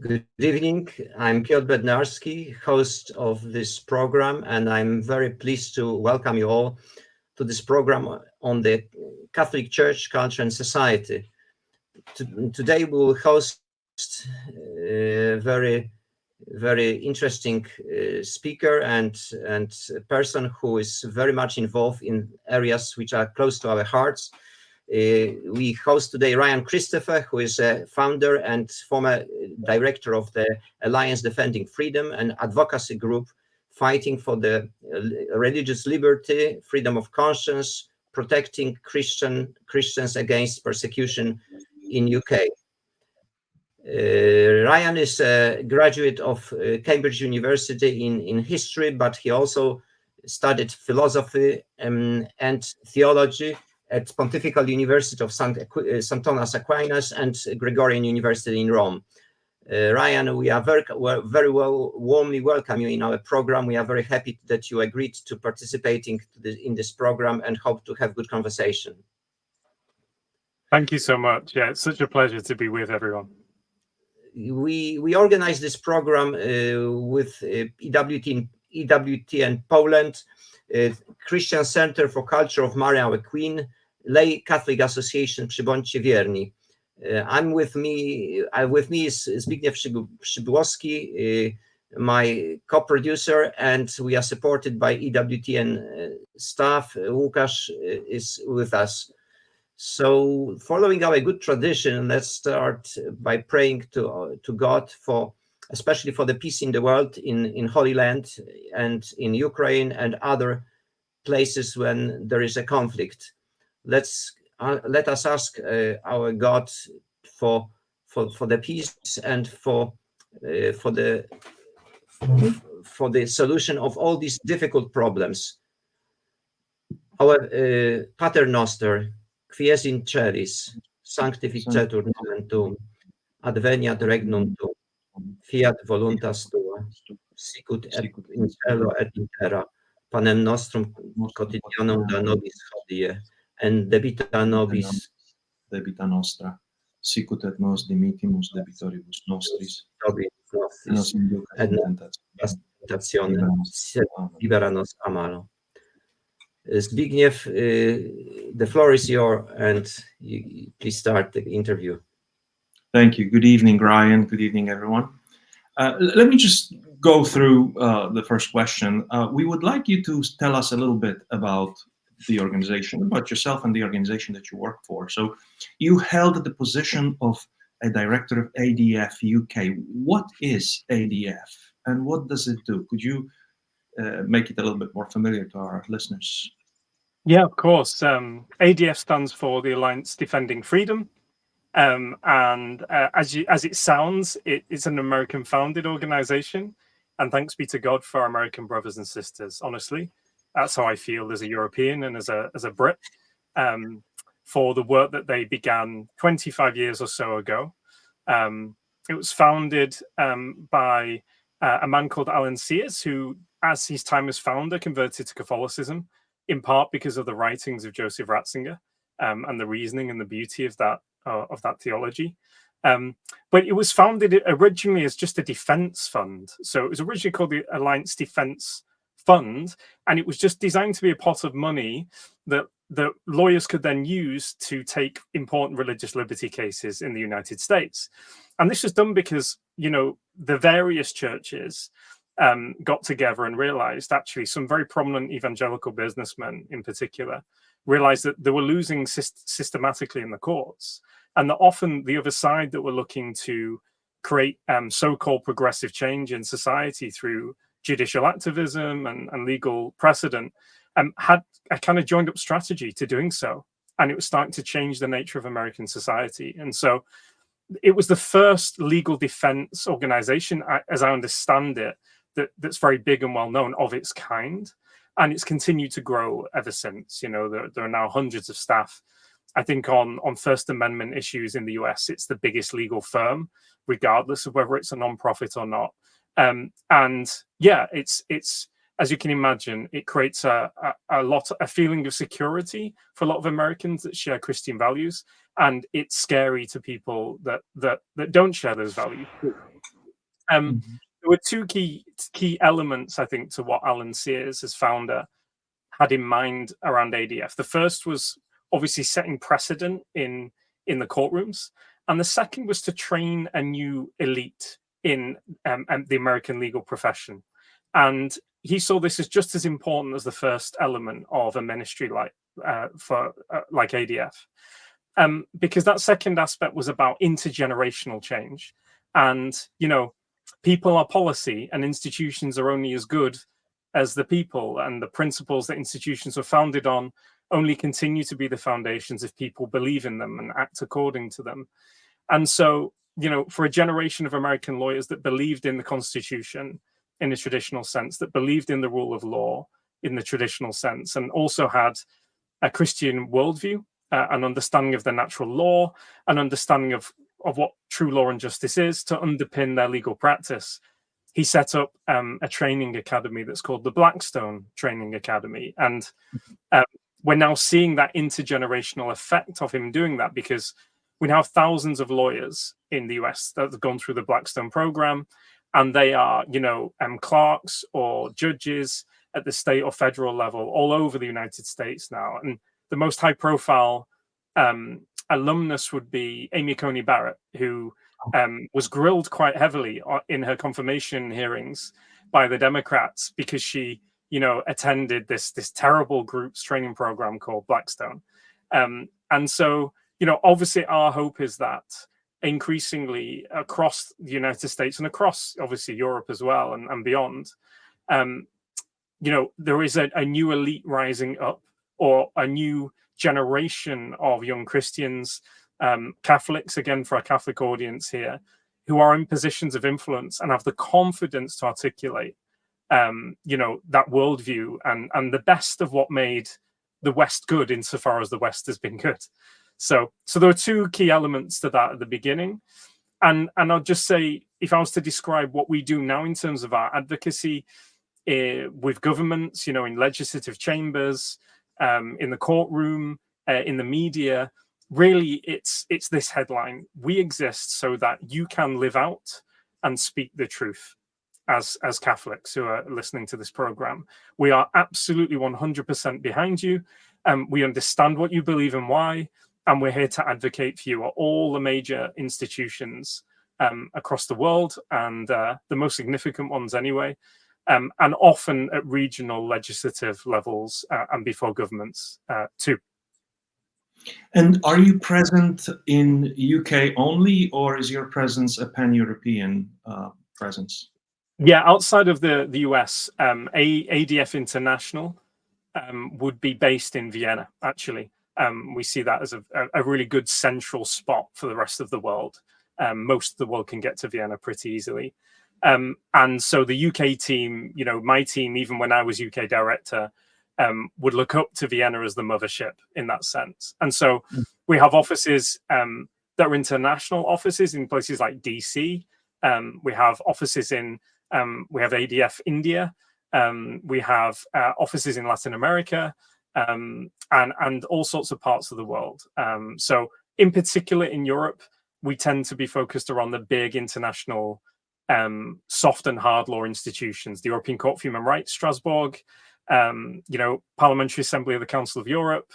Good evening. I'm Piotr Bednarski, host of this program, and I'm very pleased to welcome you all to this program on the Catholic Church, Culture and Society. Today we will host a very interesting speaker and person who is very much involved in areas which are close to our hearts. We host today Ryan Christopher, who is a founder and former director of the Alliance Defending Freedom, an advocacy group fighting for the religious liberty, freedom of conscience, protecting Christians against persecution in UK. Ryan is a graduate of Cambridge University in history, but he also studied philosophy and theology at Pontifical University of St. Thomas Aquinas and Gregorian University in Rome. Ryan, we are very warmly welcome you in our program. We are very happy that you agreed to participating in this program and hope to have good conversation. Thank you so much. Yeah, it's such a pleasure to be with everyone. We organized this program with EWT in Poland, Christian Center for Culture of Mary Our Queen, Lay Catholic Association Przybądźcie Wierni. With me is Zbigniew Przybłowski, my co-producer, and we are supported by EWTN staff. Łukasz is with us. So, following our good tradition, let's start by praying to God especially for the peace in the world, in Holy Land and in Ukraine and other places when there is a conflict. Let us ask our God for the peace and for the solution of all these difficult problems. Our Pater Noster, quies in celis, sanctificetur nomen tuum, adveniat regnum tuum, fiat voluntas tua, sicut in cielo et in terra, panem nostrum quotidianum da nobis hodie, and debita nobis debita nostra, sicut et nos dimittimus debitoribus nostris, et nos inducas in tentationem, sed libera nos a malo. Zbigniew, the floor is yours, and please start the interview. Thank you. Good evening, Ryan. Good evening, everyone. Let me just go through the first question. We would like you to tell us a little bit about the organization, about yourself and the organization that you work for. So you held the position of a director of ADF UK. What is ADF and what does it do? Could you make it a little bit more familiar to our listeners? Yeah, of course. ADF stands for the Alliance Defending Freedom. And as it sounds, it's an American-founded organization. And thanks be to God for our American brothers and sisters. Honestly, that's how I feel as a European and as a Brit, for the work that they began 25 years or so ago. It was founded by a man called Alan Sears, who, as his time as founder, converted to Catholicism, in part because of the writings of Joseph Ratzinger and the reasoning and the beauty of that theology. But it was founded originally as just a defense fund. So it was originally called the Alliance Defense Fund, and it was just designed to be a pot of money that lawyers could then use to take important religious liberty cases in the United States. And this was done because, the various churches got together and realized, actually, some very prominent evangelical businessmen in particular realized that they were losing systematically in the courts, and that often the other side that were looking to create so-called progressive change in society through judicial activism and legal precedent had a kind of joined up strategy to doing so. And it was starting to change the nature of American society. And so it was the first legal defense organization, as I understand it, that's very big and well known of its kind. And it's continued to grow ever since. There are now hundreds of staff. I think on First Amendment issues in the US, it's the biggest legal firm, regardless of whether it's a nonprofit or not. And yeah, it's as you can imagine, it creates a feeling of security for a lot of Americans that share Christian values, and it's scary to people that don't share those values. There were two key elements, I think, to what Alan Sears, as founder, had in mind around ADF. The first was obviously setting precedent in the courtrooms, and the second was to train a new elite in the American legal profession. And he saw this as just as important as the first element of a ministry like ADF, because that second aspect was about intergenerational change. And people are policy, and institutions are only as good as the people, and the principles that institutions were founded on only continue to be the foundations if people believe in them and act according to them. And so, for a generation of American lawyers that believed in the Constitution in a traditional sense, that believed in the rule of law in the traditional sense, and also had a Christian worldview, an understanding of the natural law, an understanding of what true law and justice is to underpin their legal practice, he set up a training academy that's called the Blackstone Training Academy. And we're now seeing that intergenerational effect of him doing that, because we now have thousands of lawyers in the US that have gone through the Blackstone program, and they are, clerks or judges at the state or federal level all over the United States now. And the most high profile alumnus would be Amy Coney Barrett, who was grilled quite heavily in her confirmation hearings by the Democrats because she, attended this terrible groups training program called Blackstone. And so, obviously our hope is that increasingly across the United States and across obviously Europe as well and beyond, there is a new elite rising up, or a new generation of young Christians, Catholics, again, for our Catholic audience here, who are in positions of influence and have the confidence to articulate, that worldview and the best of what made the West good, insofar as the West has been good. So there are two key elements to that at the beginning. And I'll just say, if I was to describe what we do now in terms of our advocacy with governments, in legislative chambers, in the courtroom, in the media, really it's this headline: we exist so that you can live out and speak the truth. As Catholics who are listening to this program, we are absolutely 100% behind you, and we understand what you believe and why, and we're here to advocate for you at all the major institutions across the world, and the most significant ones anyway, and often at regional legislative levels and before governments too. And are you present in UK only, or is your presence a pan-European presence? Yeah, outside of the US, ADF International would be based in Vienna, actually. We see that as a really good central spot for the rest of the world. Most of the world can get to Vienna pretty easily. And so the UK team, my team, even when I was UK director, would look up to Vienna as the mothership in that sense. And so we have offices that are international offices in places like DC. We have offices we have ADF India. We have offices in Latin America, and all sorts of parts of the world. So in particular in Europe, we tend to be focused around the big international soft and hard law institutions: the European Court of Human Rights, Strasbourg, Parliamentary Assembly of the Council of Europe,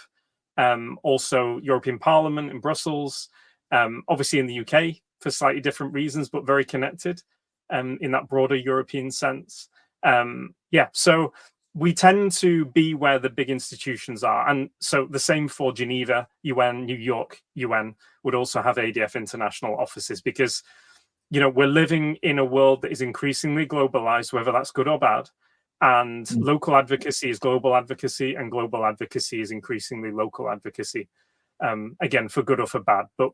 also European Parliament in Brussels, obviously in the UK for slightly different reasons, but very connected in that broader European sense. So we tend to be where the big institutions are. And so the same for Geneva, UN, New York, UN would also have ADF international offices, because, we're living in a world that is increasingly globalized, whether that's good or bad. And local advocacy is global advocacy, and global advocacy is increasingly local advocacy, again, for good or for bad. But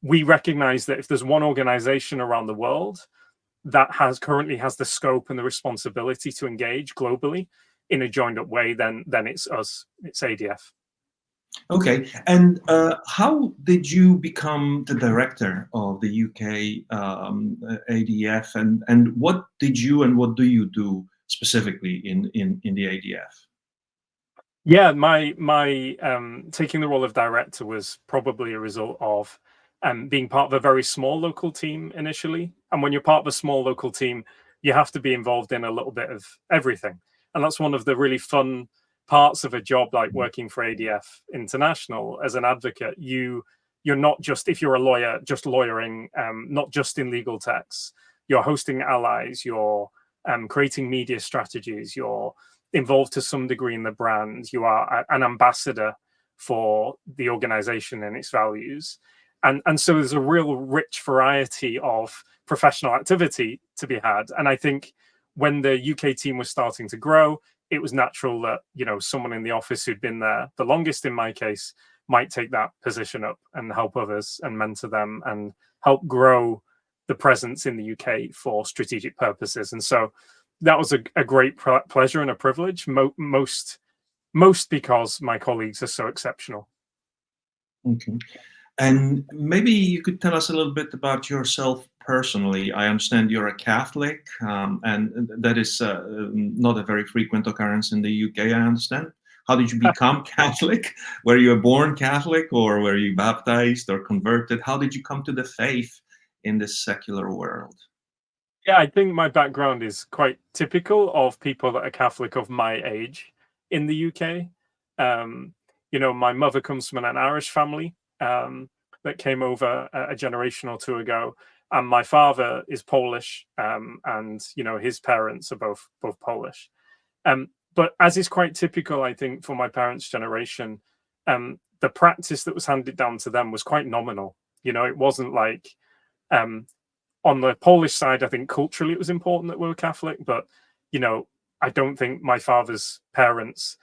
we recognize that if there's one organization around the world that currently has the scope and the responsibility to engage globally in a joined up way, then it's us, it's ADF. Okay, and how did you become the director of the UK ADF, and what did you and what do you do specifically in the ADF? Yeah, my taking the role of director was probably a result of being part of a very small local team initially And when you're part of a small local team, you have to be involved in a little bit of everything. And that's one of the really fun parts of a job like working for ADF International as an advocate. You're not just, if you're a lawyer, just lawyering, not just in legal texts. You're hosting allies, you're creating media strategies, you're involved to some degree in the brand, you are an ambassador for the organization and its values. And so there's a real rich variety of professional activity to be had. And I think when the UK team was starting to grow, it was natural that, you know, someone in the office who'd been there the longest, in my case, might take that position up and help others and mentor them and help grow the presence in the UK for strategic purposes. And so that was a great pleasure and a privilege, most because my colleagues are so exceptional. Okay. And maybe you could tell us a little bit about yourself personally. I understand you're a Catholic, and that is not a very frequent occurrence in the UK, I understand. How did you become Catholic? Were you born Catholic, or were you baptized or converted? How did you come to the faith in this secular world? Yeah, I think my background is quite typical of people that are Catholic of my age in the UK. You know, my mother comes from an Irish family that came over a generation or two ago, and my father is Polish, and you know, his parents are both Polish. But as is quite typical, I think, for my parents' generation, the practice that was handed down to them was quite nominal. You know, it wasn't like on the Polish side, I think culturally it was important that we were Catholic, but you know, I don't think my father's parents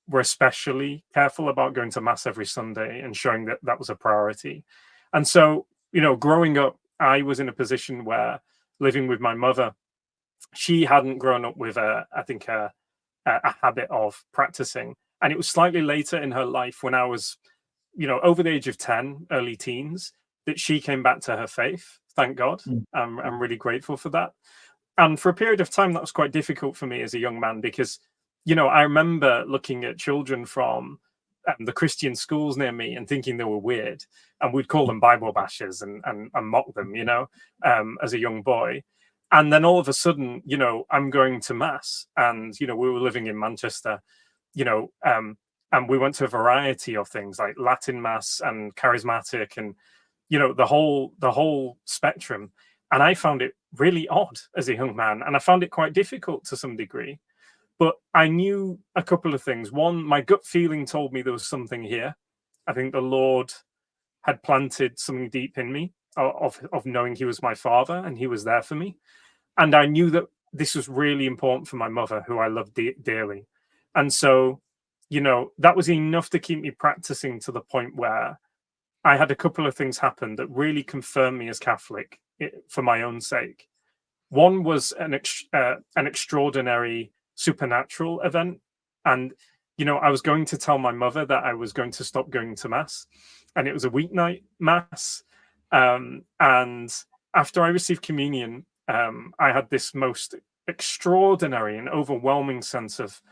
were especially careful about going to mass every Sunday and showing that that was a priority. And so, you know, growing up, I was in a position where living with my mother, she hadn't grown up with a habit of practicing. And it was slightly later in her life when I was, you know, over the age of 10, early teens, that she came back to her faith. Thank God. I'm really grateful for that. And for a period of time, that was quite difficult for me as a young man because, you know, I remember looking at children from the Christian schools near me and thinking they were weird. And we'd call them Bible bashers and mock them, you know, as a young boy. And then all of a sudden, you know, I'm going to mass and, you know, we were living in Manchester, you know, and we went to a variety of things like Latin mass and charismatic and, you know, the whole spectrum. And I found it really odd as a young man. And I found it quite difficult to some degree. But I knew a couple of things. One, my gut feeling told me there was something here. I think the Lord had planted something deep in me of knowing he was my father and he was there for me. And I knew that this was really important for my mother, who I loved dearly. And so, you know, that was enough to keep me practicing to the point where I had a couple of things happen that really confirmed me as Catholic for my own sake. One was an extraordinary supernatural event. And, you know, I was going to tell my mother that I was going to stop going to mass. And it was a weeknight mass. And after I received communion, I had this most extraordinary and overwhelming sense of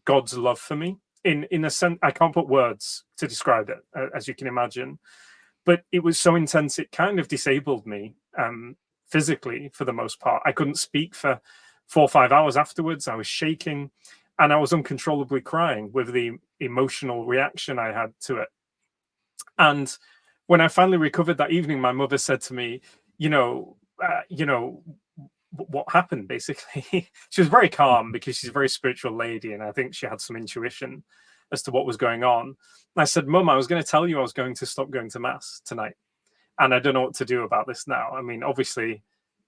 God's love for me. In a sense, I can't put words to describe it, as you can imagine. But it was so intense, it kind of disabled me physically for the most part. I couldn't speak for 4 or 5 hours afterwards. I was shaking and I was uncontrollably crying with the emotional reaction I had to it. And when I finally recovered that evening, my mother said to me, what happened, basically. She was very calm because she's a very spiritual lady. And I think she had some intuition as to what was going on. And I said, Mum, I was going to tell you I was going to stop going to mass tonight. And I don't know what to do about this now. I mean, obviously,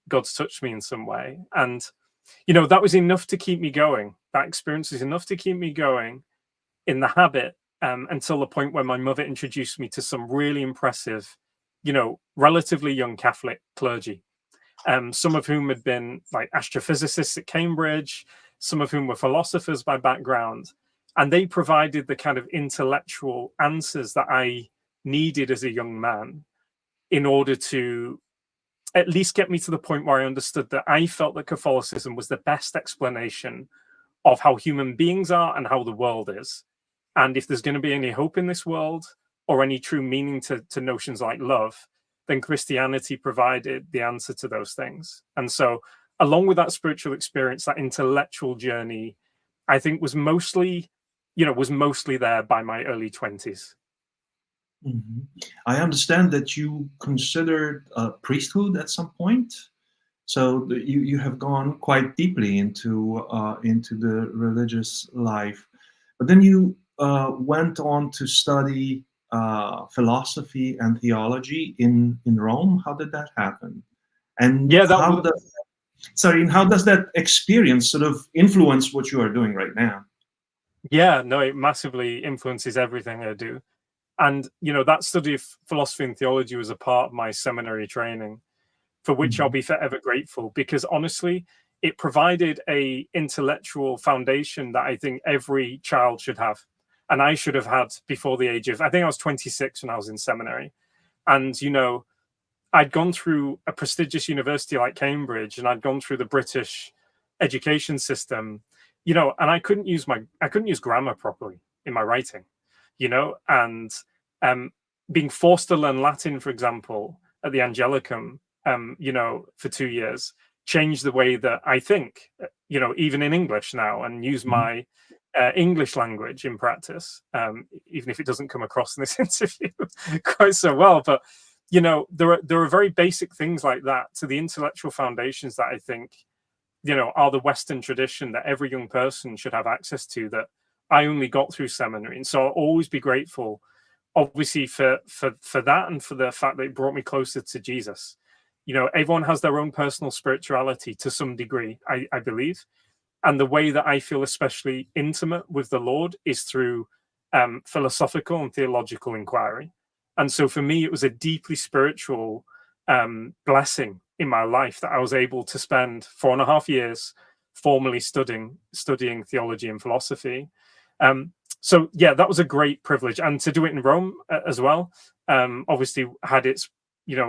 God's touched me in some way. And, you know, that was enough to keep me going. That experience is enough to keep me going in the habit until the point where my mother introduced me to some really impressive, you know, relatively young Catholic clergy. Some of whom had been like astrophysicists at Cambridge, some of whom were philosophers by background. And they provided the kind of intellectual answers that I needed as a young man in order to at least get me to the point where I understood that I felt that Catholicism was the best explanation of how human beings are and how the world is. And if there's going to be any hope in this world or any true meaning to notions like love, then Christianity provided the answer to those things. And so along with that spiritual experience, that intellectual journey, I think was mostly there by my early 20s. Mm-hmm. I understand that you considered priesthood at some point. So you have gone quite deeply into the religious life, but then you went on to study philosophy and theology in Rome. How did that happen? And Yeah, how does that experience sort of influence what you are doing right now? Yeah, no, it massively influences everything I do. And, that study of philosophy and theology was a part of my seminary training, for which I'll be forever grateful, because honestly, it provided a intellectual foundation that I think every child should have. And I should have had before the age of, I think I was 26 when I was in seminary. And, I'd gone through a prestigious university like Cambridge, and I'd gone through the British education system, and I couldn't use grammar properly in my writing, and being forced to learn Latin, for example, at the Angelicum, for 2 years, changed the way that I think, even in English now, and use my English language in practice, even if it doesn't come across in this interview quite so well. But there are very basic things like that to the intellectual foundations that I think, are the Western tradition that every young person should have access to, that I only got through seminary. And so I'll always be grateful, obviously, for that, and for the fact that it brought me closer to Jesus. Everyone has their own personal spirituality to some degree, I believe. And the way that I feel especially intimate with the Lord is through philosophical and theological inquiry. And so for me, it was a deeply spiritual blessing in my life that I was able to spend 4.5 years formally studying theology and philosophy. So yeah, that was a great privilege, and to do it in Rome as well, obviously had its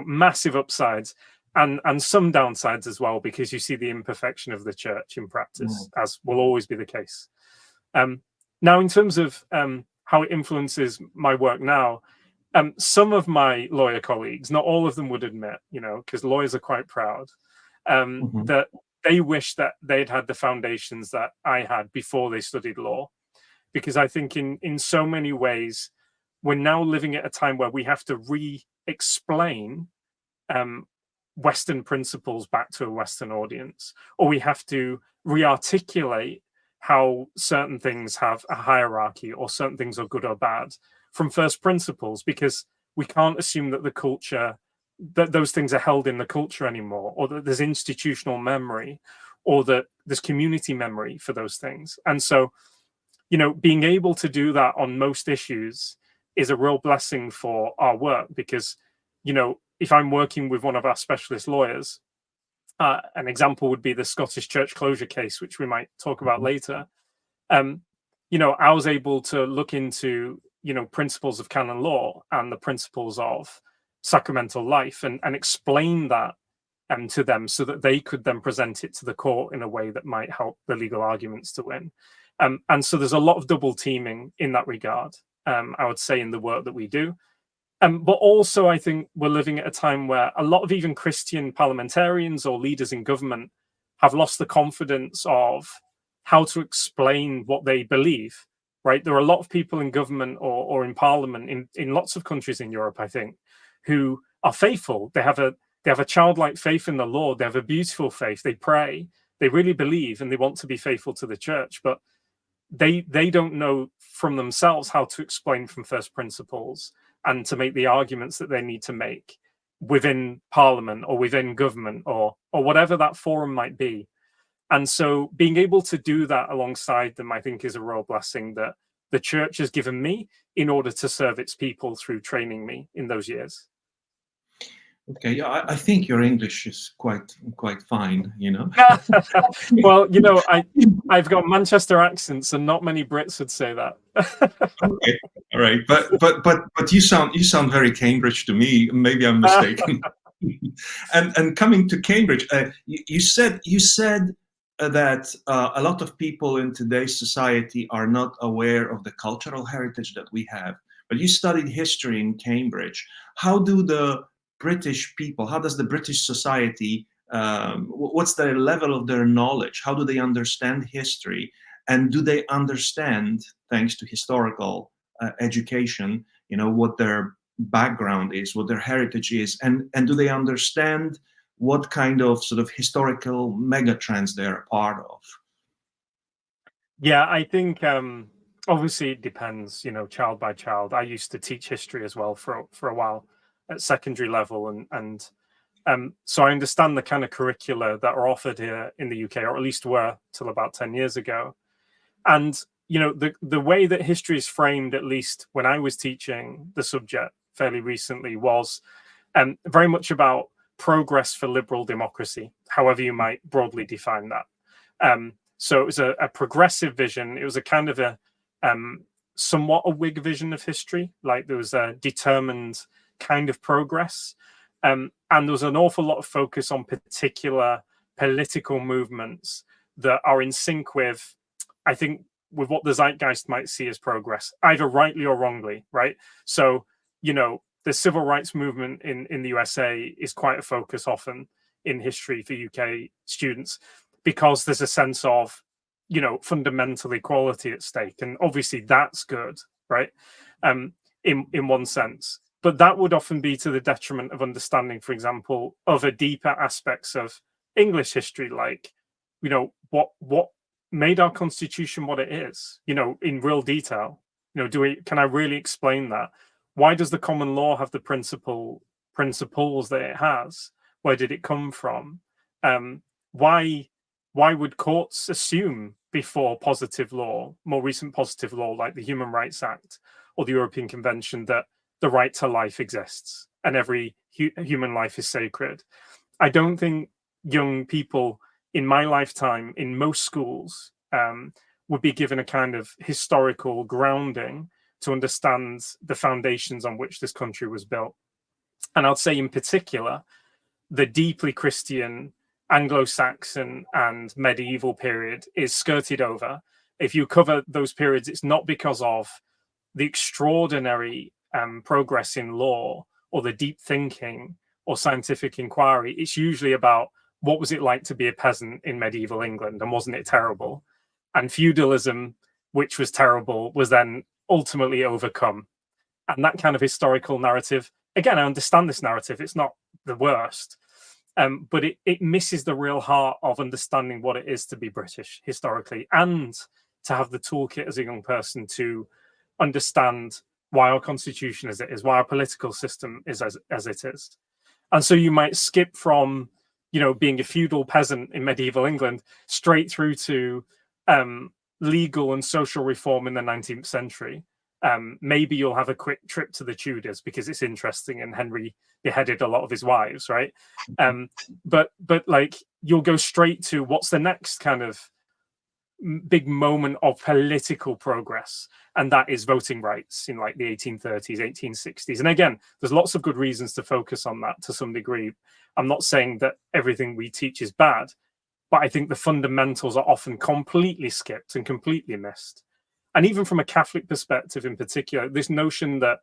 massive upsides and some downsides as well, because you see the imperfection of the church in practice, as will always be the case. Now, in terms of how it influences my work now, some of my lawyer colleagues, not all of them, would admit, because lawyers are quite proud, that they wish that they'd had the foundations that I had before they studied law. Because I think in so many ways, we're now living at a time where we have to re-explain Western principles back to a Western audience, or we have to re-articulate how certain things have a hierarchy, or certain things are good or bad, from first principles, because we can't assume that that those things are held in the culture anymore, or that there's institutional memory, or that there's community memory for those things. And so, being able to do that on most issues is a real blessing for our work, because, if I'm working with one of our specialist lawyers, an example would be the Scottish church closure case, which we might talk about later. I was able to look into, principles of canon law and the principles of sacramental life, and explain that to them, so that they could then present it to the court in a way that might help the legal arguments to win. And so there's a lot of double teaming in that regard, I would say, in the work that we do. But also, I think we're living at a time where a lot of even Christian parliamentarians or leaders in government have lost the confidence of how to explain what they believe, right? There are a lot of people in government or in parliament in lots of countries in Europe, I think, who are faithful. They have a childlike faith in the Lord. They have a beautiful faith. They pray. They really believe, and they want to be faithful to the church. But they don't know from themselves how to explain from first principles, and to make the arguments that they need to make within parliament or within government or whatever that forum might be. And so being able to do that alongside them, I think, is a real blessing that the church has given me in order to serve its people through training me in those years. Okay, yeah, I think your English is quite fine, Well, I've got Manchester accents, and not many Brits would say that. Okay, all right, but you sound very Cambridge to me. Maybe I'm mistaken. And coming to Cambridge, you said that a lot of people in today's society are not aware of the cultural heritage that we have. But you studied history in Cambridge. How do the British people, how does the British society, what's their level of their knowledge? How do they understand history? And do they understand, thanks to historical education, what their background is, what their heritage is, and do they understand what kind of sort of historical megatrends they're a part of? Yeah, I think obviously it depends, child by child. I used to teach history as well for a while at secondary level, and so I understand the kind of curricula that are offered here in the UK, or at least were till about 10 years ago. And the way that history is framed, at least when I was teaching the subject fairly recently, was very much about progress for liberal democracy, however you might broadly define that. So it was a progressive vision. It was a kind of a somewhat a Whig vision of history, like there was a determined kind of progress. And there was an awful lot of focus on particular political movements that are in sync with, I think, with what the zeitgeist might see as progress, either rightly or wrongly, right? So, the civil rights movement in the USA is quite a focus often in history for UK students, because there's a sense of, fundamental equality at stake. And obviously that's good, right? In one sense. But that would often be to the detriment of understanding, for example, other deeper aspects of English history, like, what made our constitution what it is, in real detail. Can I really explain that? Why does the common law have the principles that it has? Where did it come from? Why would courts assume before positive law, more recent positive law like the Human Rights Act or the European Convention, that the right to life exists and every human life is sacred? I don't think young people in my lifetime in most schools would be given a kind of historical grounding to understand the foundations on which this country was built. And I'd say in particular, the deeply Christian Anglo-Saxon and medieval period is skirted over. If you cover those periods, it's not because of the extraordinary progress in law or the deep thinking or scientific inquiry. It's usually about what was it like to be a peasant in medieval England, and wasn't it terrible? And feudalism, which was terrible, was then ultimately overcome. And that kind of historical narrative, again, I understand this narrative, it's not the worst, but it misses the real heart of understanding what it is to be British historically, and to have the toolkit as a young person to understand why our constitution is as it is, why our political system is as it is. And so you might skip from, being a feudal peasant in medieval England straight through to legal and social reform in the 19th century. Maybe you'll have a quick trip to the Tudors because it's interesting and Henry beheaded a lot of his wives, right? But like, you'll go straight to what's the next kind of big moment of political progress, and that is voting rights in like the 1830s, 1860s. And again, there's lots of good reasons to focus on that to some degree. I'm not saying that everything we teach is bad, but I think the fundamentals are often completely skipped and completely missed. And even from a Catholic perspective in particular, this notion that,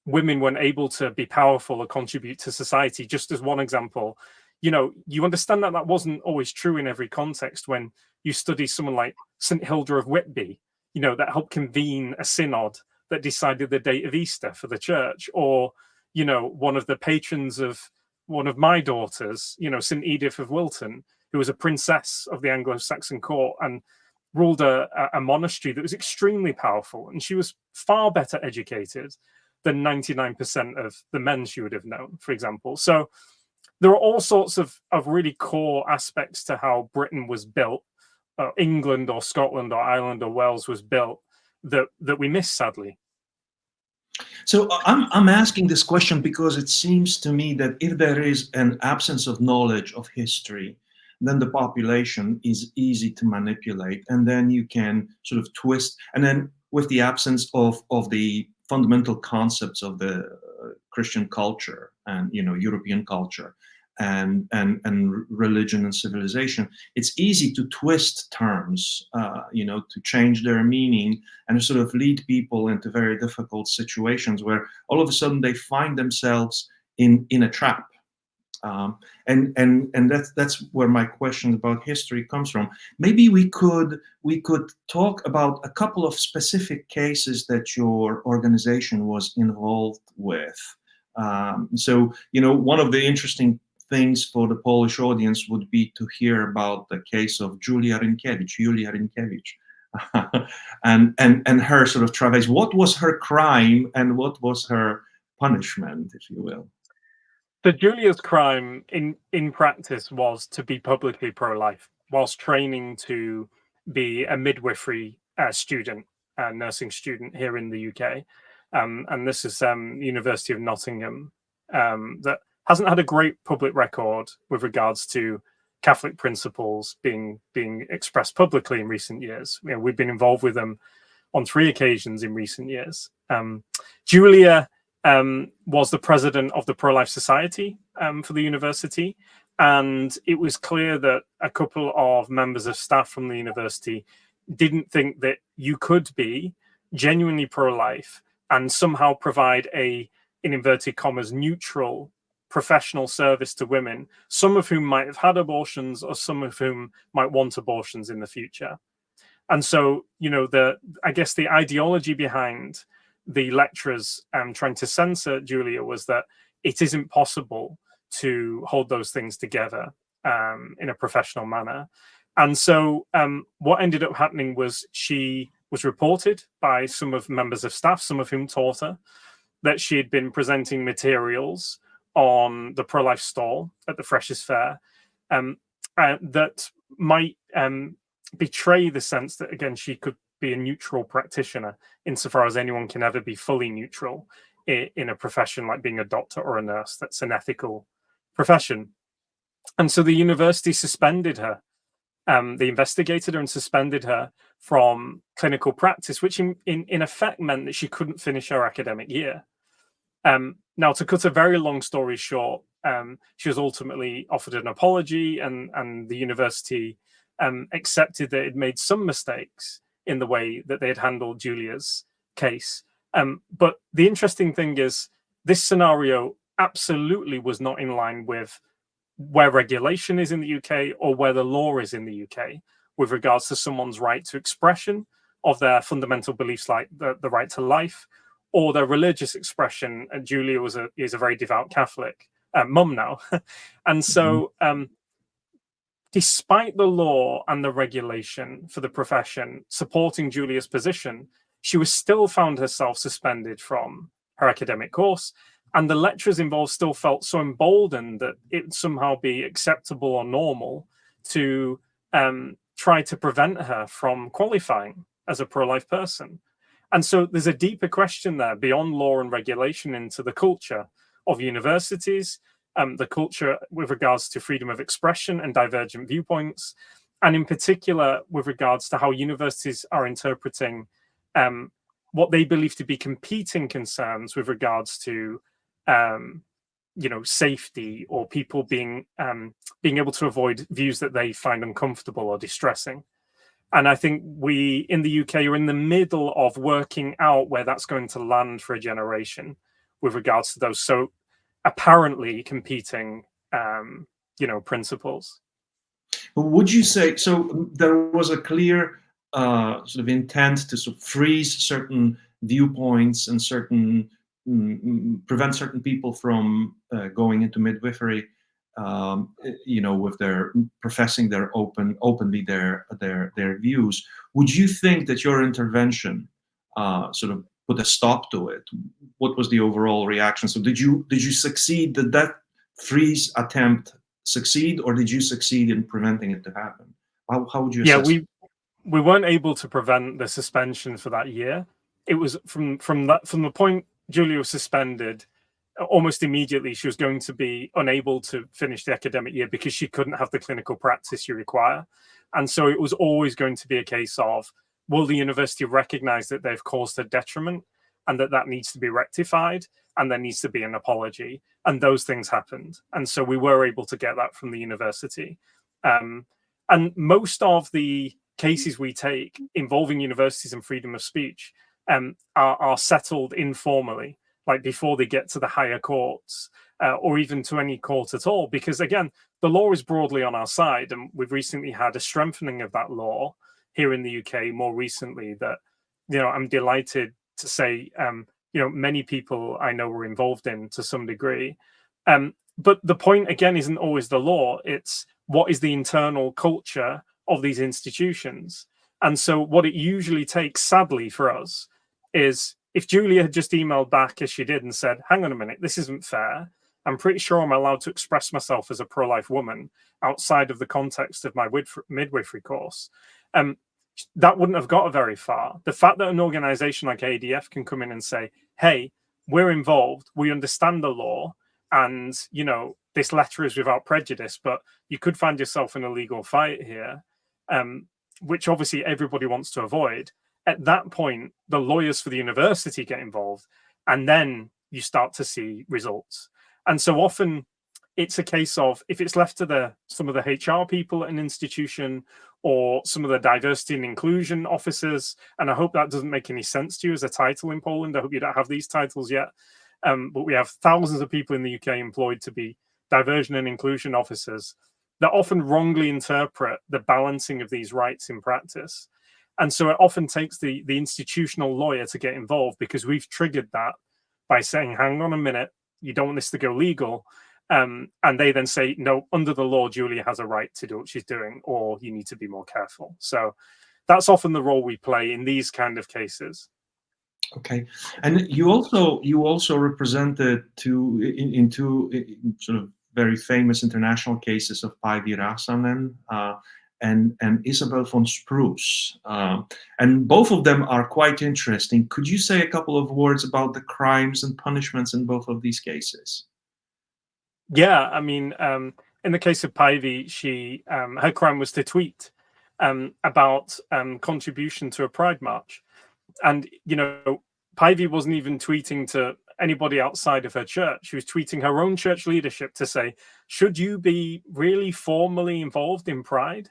women weren't able to be powerful or contribute to society, just as one example, you understand that that wasn't always true in every context. When you study someone like St. Hilda of Whitby, that helped convene a synod that decided the date of Easter for the church, or, one of the patrons of one of my daughters, St. Edith of Wilton, who was a princess of the Anglo-Saxon court and ruled a monastery that was extremely powerful. And she was far better educated than 99% of the men she would have known, for example. So there are all sorts of really core aspects to how Britain was built, England or Scotland or Ireland or Wales was built, that we miss, sadly. So I'm asking this question because it seems to me that if there is an absence of knowledge of history, then the population is easy to manipulate, and then you can sort of twist. And then with the absence of the fundamental concepts of the Christian culture and European culture, and religion and civilization, it's easy to twist terms, to change their meaning and to sort of lead people into very difficult situations where all of a sudden they find themselves in a trap. And that's where my question about history comes from. Maybe we could talk about a couple of specific cases that your organization was involved with. So, one of the interesting things for the Polish audience would be to hear about the case of Julia Rynkiewicz, and her sort of travails. What was her crime and what was her punishment, if you will? So Julia's crime in practice was to be publicly pro-life whilst training to be a midwifery student, nursing student here in the UK. And this is University of Nottingham, that hasn't had a great public record with regards to Catholic principles being expressed publicly in recent years. We've been involved with them on 3 occasions in recent years. Julia was the president of the Pro-Life Society for the university, and it was clear that a couple of members of staff from the university didn't think that you could be genuinely pro-life and somehow provide a, in inverted commas, neutral professional service to women, some of whom might have had abortions or some of whom might want abortions in the future. And so, I guess the ideology behind the lecturers trying to censor Julia was that it isn't possible to hold those things together in a professional manner. And so what ended up happening was she was reported by some of members of staff, some of whom taught her, that she had been presenting materials on the pro-life stall at the Freshers' Fair that might betray the sense that, again, she could be a neutral practitioner insofar as anyone can ever be fully neutral in a profession like being a doctor or a nurse. That's an ethical profession. And so the university suspended her. They investigated her and suspended her from clinical practice, which in effect meant that she couldn't finish her academic year. Now, to cut a very long story short, she was ultimately offered an apology, and the university accepted that it made some mistakes in the way that they had handled Julia's case. But the interesting thing is this scenario absolutely was not in line with where regulation is in the UK or where the law is in the UK with regards to someone's right to expression of their fundamental beliefs, like the right to life, or their religious expression. And Julia is a very devout Catholic mum now. And so despite the law and the regulation for the profession supporting Julia's position, she was still found herself suspended from her academic course. And the lecturers involved still felt so emboldened that it would somehow be acceptable or normal to try to prevent her from qualifying as a pro-life person. And so there's a deeper question there beyond law and regulation into the culture of universities, the culture with regards to freedom of expression and divergent viewpoints, and in particular with regards to how universities are interpreting what they believe to be competing concerns with regards to safety or people being able to avoid views that they find uncomfortable or distressing. And I think we in the UK are in the middle of working out where that's going to land for a generation with regards to those so apparently competing principles. Would you say so? There was a clear sort of intent to sort of freeze certain viewpoints and prevent certain people from going into midwifery, with their professing their openly their views. Would you think that your intervention sort of put a stop to it? What was the overall reaction? So did you succeed? Did that freeze attempt succeed, or did you succeed in preventing it to happen? How would you assess? Yeah, we weren't able to prevent the suspension for that year. It was from the point Julia was suspended, almost immediately she was going to be unable to finish the academic year because she couldn't have the clinical practice you require. And so it was always going to be a case of, will the university recognize that they've caused a detriment and that needs to be rectified, and there needs to be an apology. And those things happened. And so we were able to get that from the university. And most of the cases we take involving universities and freedom of speech are settled informally, like before they get to the higher courts, or even to any court at all. Because again, the law is broadly on our side, and we've recently had a strengthening of that law here in the UK more recently that, I'm delighted to say, many people I know were involved in to some degree. But the point, again, isn't always the law. It's what is the internal culture of these institutions. And so what it usually takes, sadly for us, is if Julia had just emailed back as she did and said, hang on a minute, this isn't fair. I'm pretty sure I'm allowed to express myself as a pro-life woman outside of the context of my midwifery course. That wouldn't have got very far. The fact that an organization like ADF can come in and say, hey, we're involved, we understand the law, and, this letter is without prejudice, but you could find yourself in a legal fight here, which obviously everybody wants to avoid. At that point, the lawyers for the university get involved, and then you start to see results. And so often it's a case of, if it's left to some of the HR people at an institution or some of the diversity and inclusion officers, and I hope that doesn't make any sense to you as a title in Poland. I hope you don't have these titles yet. But we have thousands of people in the UK employed to be diversion and inclusion officers that often wrongly interpret the balancing of these rights in practice. And so it often takes the institutional lawyer to get involved, because we've triggered that by saying, hang on a minute, you don't want this to go legal. And they then say, no, under the law, Julia has a right to do what she's doing, or you need to be more careful. So that's often the role we play in these kind of cases. Okay, and you also represented in two sort of very famous international cases of Päivi Räsänen and Isabel von Spruce, and both of them are quite interesting. Could you say a couple of words about the crimes and punishments in both of these cases? Yeah, I mean, in the case of Päivi, she her crime was to tweet about contribution to a pride march. And, Päivi wasn't even tweeting to anybody outside of her church. She was tweeting her own church leadership to say, should you be really formally involved in pride?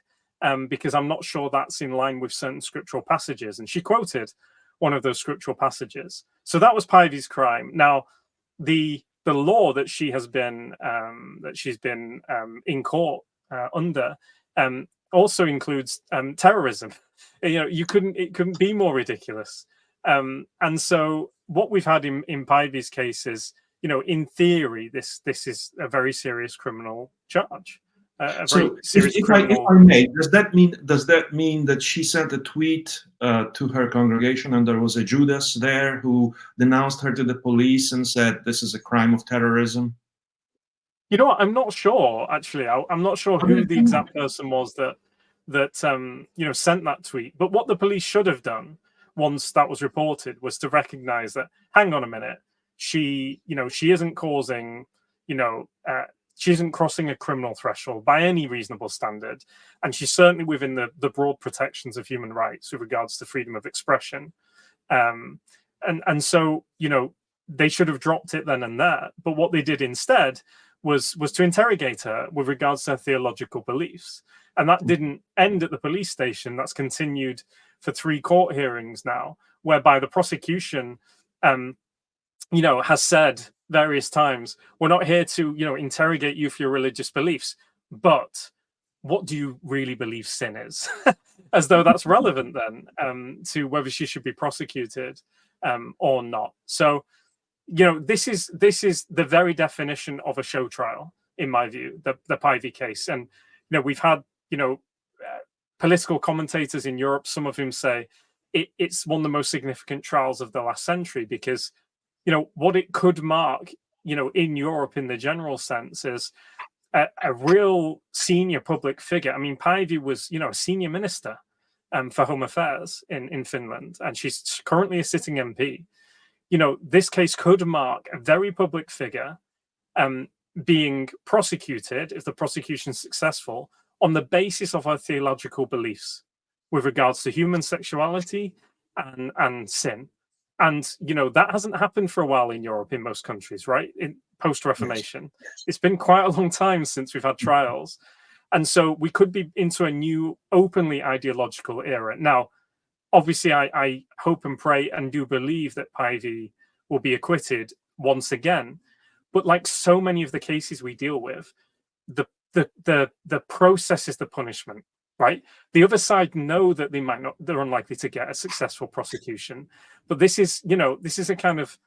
Because I'm not sure that's in line with certain scriptural passages. And she quoted one of those scriptural passages. So that was Päivi's crime. Now, the law that she's been in court under also includes terrorism. It couldn't be more ridiculous. And so what we've had in Päivi's case is, in theory, this is a very serious criminal charge. So if I may, does that mean that she sent a tweet to her congregation and there was a Judas there who denounced her to the police and said this is a crime of terrorism? You know what? I'm not sure, actually. I'm not sure who the exact person was that sent that tweet. But what the police should have done once that was reported was to recognize that, hang on a minute, she isn't causing, she isn't crossing a criminal threshold by any reasonable standard. And she's certainly within the broad protections of human rights with regards to freedom of expression. And so, they should have dropped it then and there. But what they did instead was to interrogate her with regards to her theological beliefs. And that didn't end at the police station. That's continued for 3 court hearings now, whereby the prosecution, has said various times, we're not here to, interrogate you for your religious beliefs, but what do you really believe sin is? As though that's relevant then to whether she should be prosecuted or not. So, this is the very definition of a show trial, in my view, the Päivi case. And, we've had, political commentators in Europe, some of whom say it's one of the most significant trials of the last century, because, what it could mark, in Europe in the general sense is a real senior public figure. I mean, Päivi was, a senior minister for Home Affairs in Finland, and she's currently a sitting MP. This case could mark a very public figure being prosecuted, if the prosecution is successful, on the basis of her theological beliefs with regards to human sexuality and sin. And, that hasn't happened for a while in Europe, in most countries, right? In post-Reformation. It's been quite a long time since we've had trials. And so we could be into a new openly ideological era. Now, obviously, I hope and pray and do believe that Pivy will be acquitted once again. But like so many of the cases we deal with, the process is the punishment, right? The other side know that they're unlikely to get a successful prosecution. But this is a kind of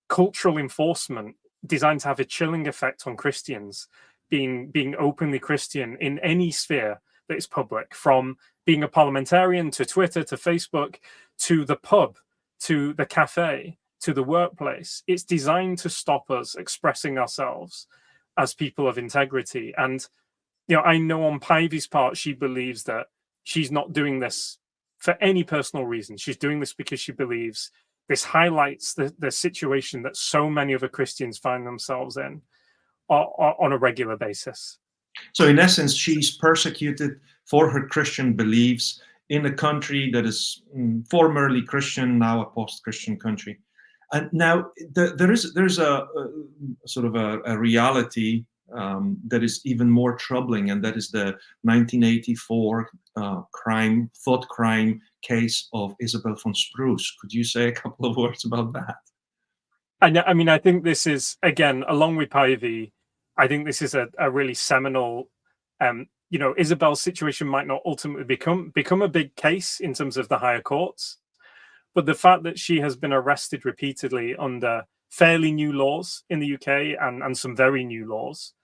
cultural enforcement designed to have a chilling effect on Christians being openly Christian in any sphere that is public, from being a parliamentarian to Twitter to Facebook to the pub to the cafe to the workplace. It's designed to stop us expressing ourselves as people of integrity. And I know on Pivy's part, she believes that she's not doing this for any personal reason. She's doing this because she believes this highlights the situation that so many other Christians find themselves in on a regular basis. So in essence, she's persecuted for her Christian beliefs in a country that is formerly Christian, now a post-Christian country. And now there's a sort of a reality that is even more troubling, and that is the 1984 thought crime case of Isabel von Spruce. Could you say a couple of words about that? I mean, I think this is, again, along with Pivy, I think this is a really seminal. Isabel's situation might not ultimately become a big case in terms of the higher courts, but the fact that she has been arrested repeatedly under fairly new laws in the UK and some very new laws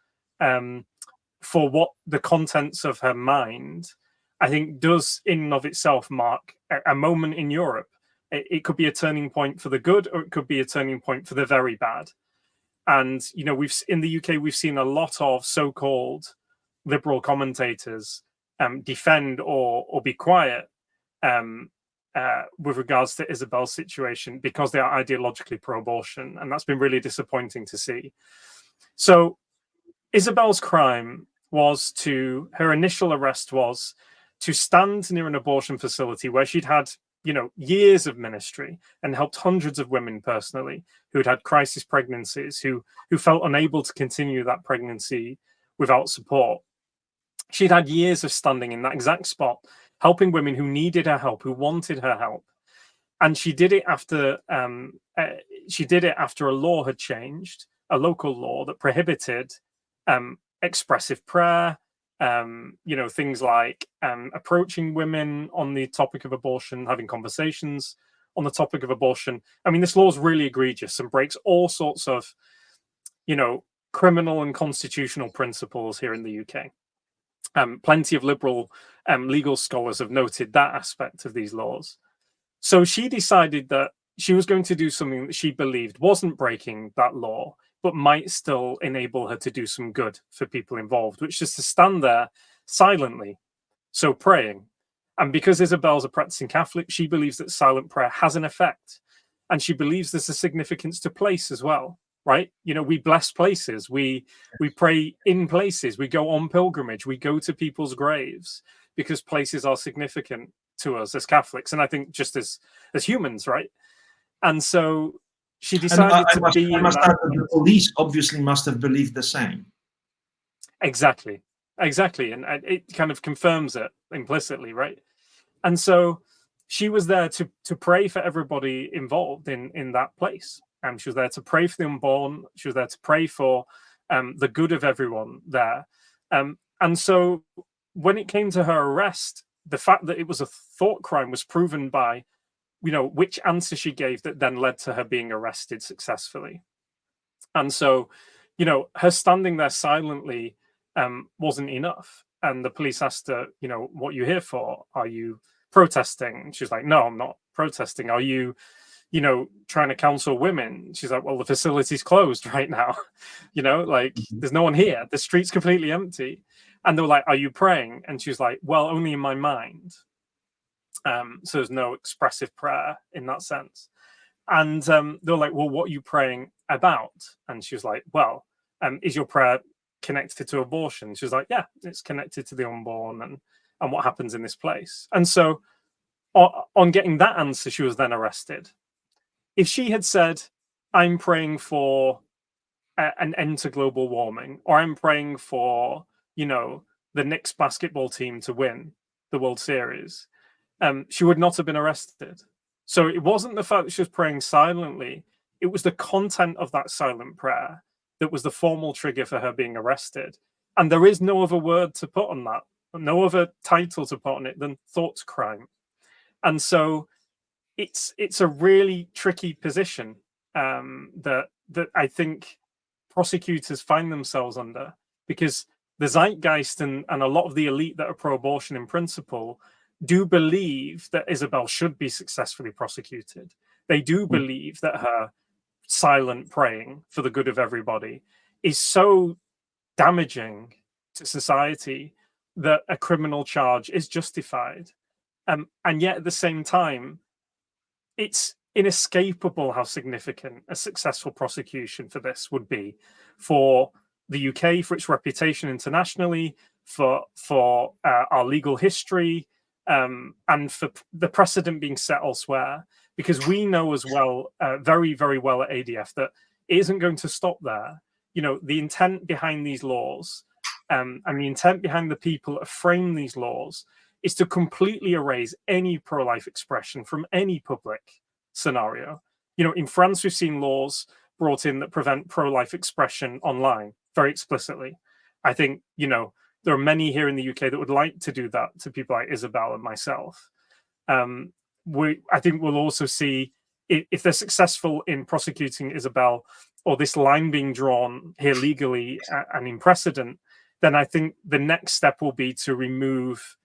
for what the contents of her mind, I think, does in and of itself mark a moment in Europe. It could be a turning point for the good, or it could be a turning point for the very bad. And in the UK, we've seen a lot of so-called liberal commentators defend or be quiet with regards to Isabel's situation because they are ideologically pro-abortion, and that's been really disappointing to see. So Isabel's crime her initial arrest was to stand near an abortion facility where she'd had years of ministry and helped hundreds of women personally who'd had crisis pregnancies, who felt unable to continue that pregnancy without support. She'd had years of standing in that exact spot, helping women who needed her help, who wanted her help. And she did it after a law had changed, a local law that prohibited expressive prayer, things like approaching women on the topic of abortion, having conversations on the topic of abortion. I mean, this law is really egregious and breaks all sorts of, criminal and constitutional principles here in the UK. Plenty of liberal legal scholars have noted that aspect of these laws. So she decided that she was going to do something that she believed wasn't breaking that law, but might still enable her to do some good for people involved, which is to stand there silently, so praying. And because Isabel's a practicing Catholic, she believes that silent prayer has an effect. And she believes there's a significance to place as well, right? We bless places, we pray in places, we go on pilgrimage, we go to people's graves, because places are significant to us as Catholics, and I think just as humans, right? And so she decided to be in that. The police obviously must have believed the same. Exactly, and it kind of confirms it implicitly, right? And so she was there to pray for everybody involved in that place. She was there to pray for the unborn. She was there to pray for the good of everyone there. And so when it came to her arrest, the fact that it was a thought crime was proven by, which answer she gave that then led to her being arrested successfully. And so, her standing there silently wasn't enough. And the police asked her, what are you here for? Are you protesting? And she was like, no, I'm not protesting. Are you, trying to counsel women? She's like, well, the facility's closed right now. There's no one here. The street's completely empty. And they were like, are you praying? And she was like, well, only in my mind. So there's no expressive prayer in that sense. And they were like, well, what are you praying about? And she was like, well, is your prayer connected to abortion? She was like, yeah, it's connected to the unborn and what happens in this place. And so on getting that answer, she was then arrested. If she had said, I'm praying for an end to global warming, or I'm praying for, the Knicks basketball team to win the World Series, she would not have been arrested. So it wasn't the fact that she was praying silently, it was the content of that silent prayer that was the formal trigger for her being arrested. And there is no other word to put on that, no other title to put on it than thought crime. And so it's a really tricky position that I think prosecutors find themselves under, because the zeitgeist and a lot of the elite that are pro-abortion in principle do believe that Isabel should be successfully prosecuted. They do believe that her silent praying for the good of everybody is so damaging to society that a criminal charge is justified. And yet at the same time, it's inescapable how significant a successful prosecution for this would be for the UK, for its reputation internationally, for our legal history, and for the precedent being set elsewhere. Because we know as well, very, very well at ADF, that it isn't going to stop there. The intent behind these laws, and the intent behind the people that frame these laws, is to completely erase any pro-life expression from any public scenario. In France, we've seen laws brought in that prevent pro-life expression online very explicitly. I think, there are many here in the UK that would like to do that to people like Isabel and myself. I think we'll also see, if they're successful in prosecuting Isabel, or this line being drawn here legally and in precedent, then I think the next step will be to remove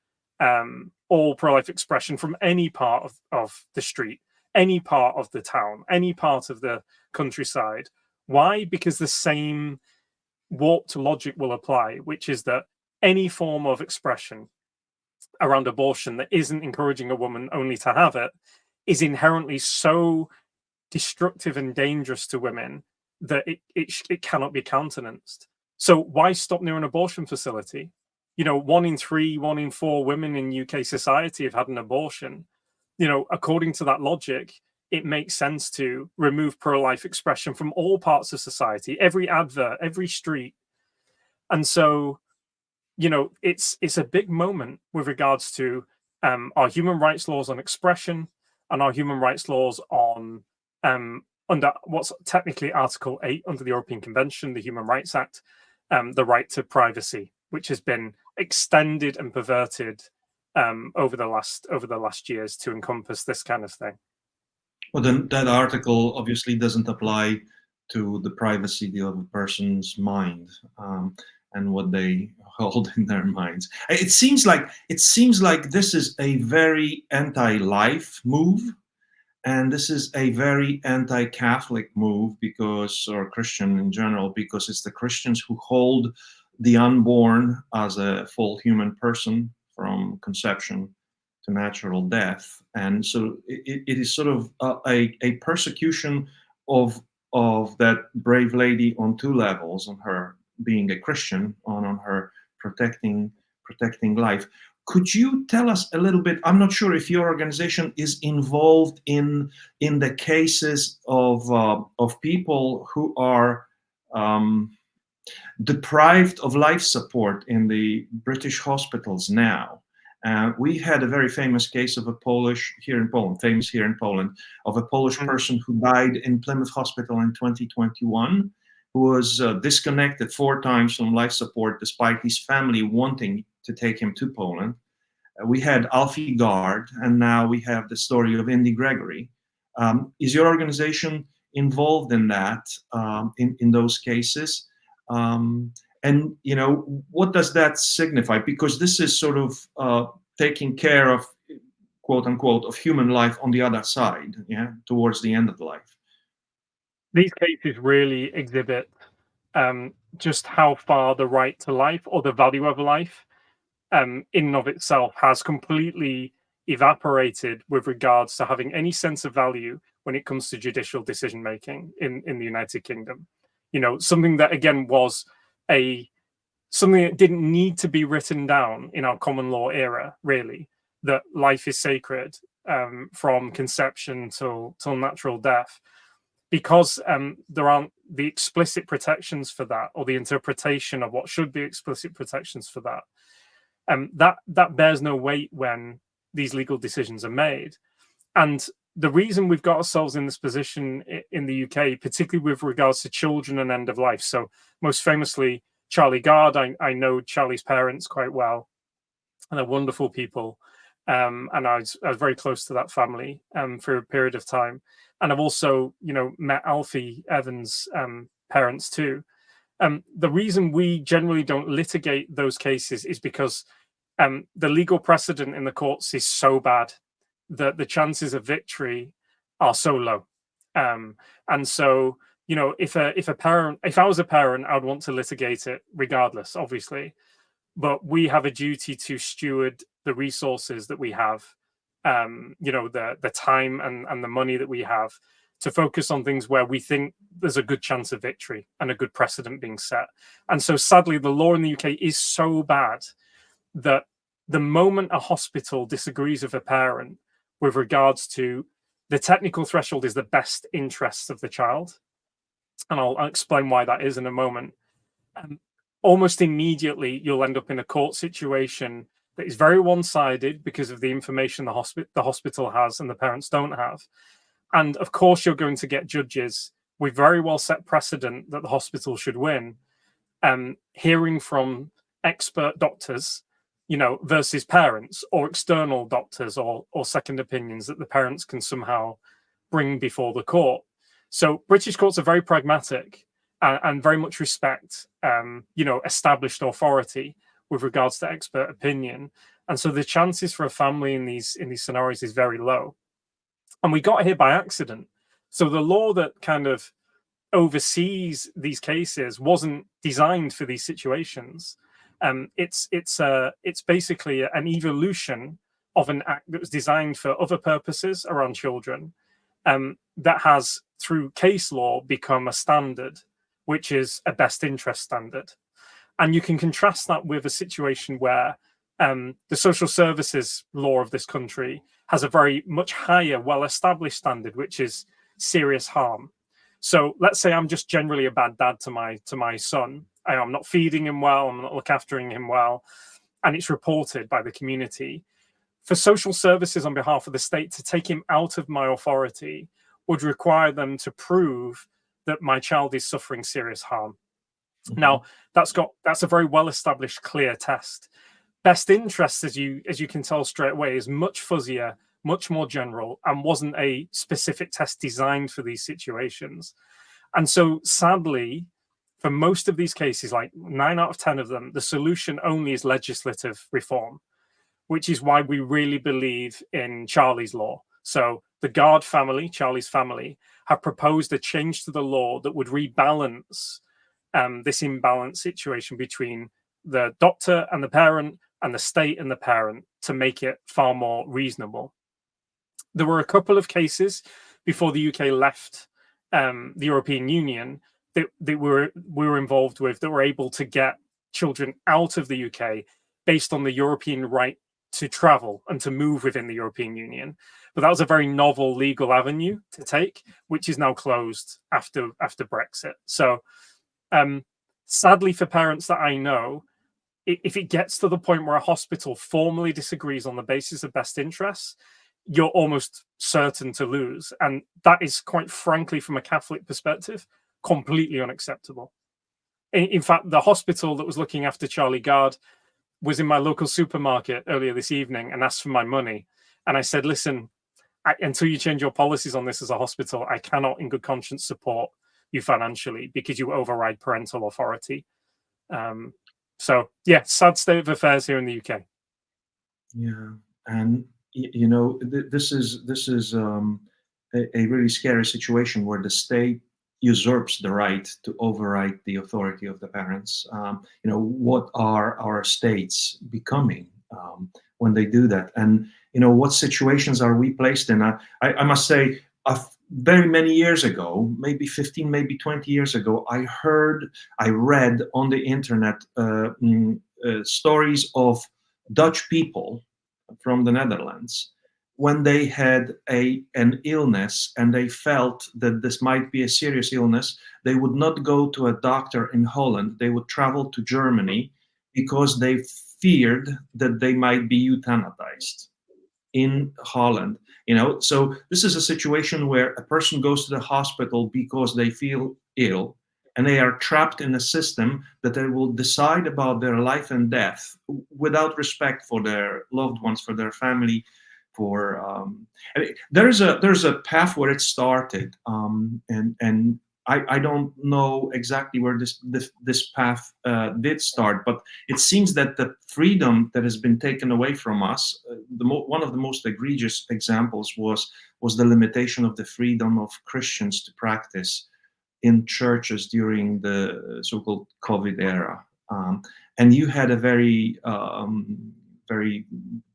all pro-life expression from any part of the street, any part of the town, any part of the countryside. Why? Because the same warped logic will apply, which is that any form of expression around abortion that isn't encouraging a woman only to have it is inherently so destructive and dangerous to women that it cannot be countenanced. So why stop near an abortion facility? 1 in 3, 1 in 4 women in UK society have had an abortion. According to that logic, it makes sense to remove pro-life expression from all parts of society, every advert, every street. And so, it's a big moment with regards to our human rights laws on expression and our human rights laws on under what's technically Article 8 under the European Convention, the Human Rights Act, the right to privacy, which has been extended and perverted over the last years to encompass this kind of thing. Well, then that article obviously doesn't apply to the privacy of a person's mind and what they hold in their minds. It seems like this is a very anti-life move, and this is a very anti-Catholic move, or Christian in general, because it's the Christians who hold the unborn as a full human person from conception to natural death. And so it is sort of a persecution of that brave lady on 2 levels: on her being a Christian, on her protecting life. Could you tell us a little bit? I'm not sure if your organization is involved in the cases of people who are deprived of life support in the British hospitals now. We had a very famous case of famous here in Poland, of a Polish person who died in Plymouth Hospital in 2021, who was disconnected 4 times from life support despite his family wanting to take him to Poland. We had Alfie Evans, and now we have the story of Indy Gregory. Is your organization involved in that, in those cases? And what does that signify? Because this is sort of taking care of, quote unquote, of human life on the other side, towards the end of life. These cases really exhibit just how far the right to life, or the value of life, in and of itself has completely evaporated with regards to having any sense of value when it comes to judicial decision making in the United Kingdom. Something that again was something that didn't need to be written down in our common law era, really, that life is sacred, from conception till natural death, because there aren't the explicit protections for that, or the interpretation of what should be explicit protections for that. That bears no weight when these legal decisions are made. And the reason we've got ourselves in this position in the UK, particularly with regards to children and end of life. So most famously, Charlie Gard. I know Charlie's parents quite well, and they're wonderful people. And I was very close to that family for a period of time. And I've also, met Alfie Evans' parents too. The reason we generally don't litigate those cases is because the legal precedent in the courts is so bad that the chances of victory are so low. And so, if I was a parent, I would want to litigate it regardless, obviously. But we have a duty to steward the resources that we have, the time and the money that we have, to focus on things where we think there's a good chance of victory and a good precedent being set. And so sadly, the law in the UK is so bad that the moment a hospital disagrees with a parent with regards to the technical threshold is the best interests of the child, and I'll explain why that is in a moment, almost immediately you'll end up in a court situation that is very one-sided because of the information the hospital has and the parents don't have. And of course, you're going to get judges with very well set precedent that the hospital should win, hearing from expert doctors, versus parents or external doctors or second opinions that the parents can somehow bring before the court. So British courts are very pragmatic and very much respect, established authority with regards to expert opinion. And so the chances for a family in these scenarios is very low. And we got here by accident. So the law that kind of oversees these cases wasn't designed for these situations. It's basically an evolution of an act that was designed for other purposes around children, that has, through case law, become a standard, which is a best interest standard. And you can contrast that with a situation where the social services law of this country has a very much higher, well-established standard, which is serious harm. So let's say I'm just generally a bad dad to my son. I'm not feeding him well, I'm not looking after him well, and it's reported by the community. For social services on behalf of the state to take him out of my authority would require them to prove that my child is suffering serious harm. Mm-hmm. Now, that's a very well-established, clear test. Best interest, as you can tell straight away, is much fuzzier, much more general, and wasn't a specific test designed for these situations. And so, sadly, for most of these cases, like 9 out of 10 of them, the solution only is legislative reform, which is why we really believe in Charlie's law. So the Gard family, Charlie's family, have proposed a change to the law that would rebalance this imbalanced situation between the doctor and the parent and the state and the parent to make it far more reasonable. There were a couple of cases before the UK left the European Union that we were involved with that were able to get children out of the UK based on the European right to travel and to move within the European Union. But that was a very novel legal avenue to take, which is now closed after Brexit. So sadly for parents that I know, if it gets to the point where a hospital formally disagrees on the basis of best interests, you're almost certain to lose. And that is, quite frankly, from a Catholic perspective, completely unacceptable. In fact, the hospital that was looking after Charlie Gard was in my local supermarket earlier this evening and asked for my money. And I said, listen, until you change your policies on this as a hospital, I cannot in good conscience support you financially because you override parental authority. So, yeah, sad state of affairs here in the UK. Yeah, and this is a really scary situation where the state usurps the right to override the authority of the parents. What are our states becoming when they do that? And what situations are we placed in? I must say, very many years ago, maybe 15, maybe 20 years ago, I read on the internet stories of Dutch people from the Netherlands when they had an illness and they felt that this might be a serious illness, they would not go to a doctor in Holland. They would travel to Germany because they feared that they might be euthanized in Holland. So this is a situation where a person goes to the hospital because they feel ill, and they are trapped in a system that they will decide about their life and death without respect for their loved ones, for their family. There's a path where it started, and I don't know exactly where this path did start, but it seems that the freedom that has been taken away from us, one of the most egregious examples was the limitation of the freedom of Christians to practice in churches during the so-called COVID era. And you had a very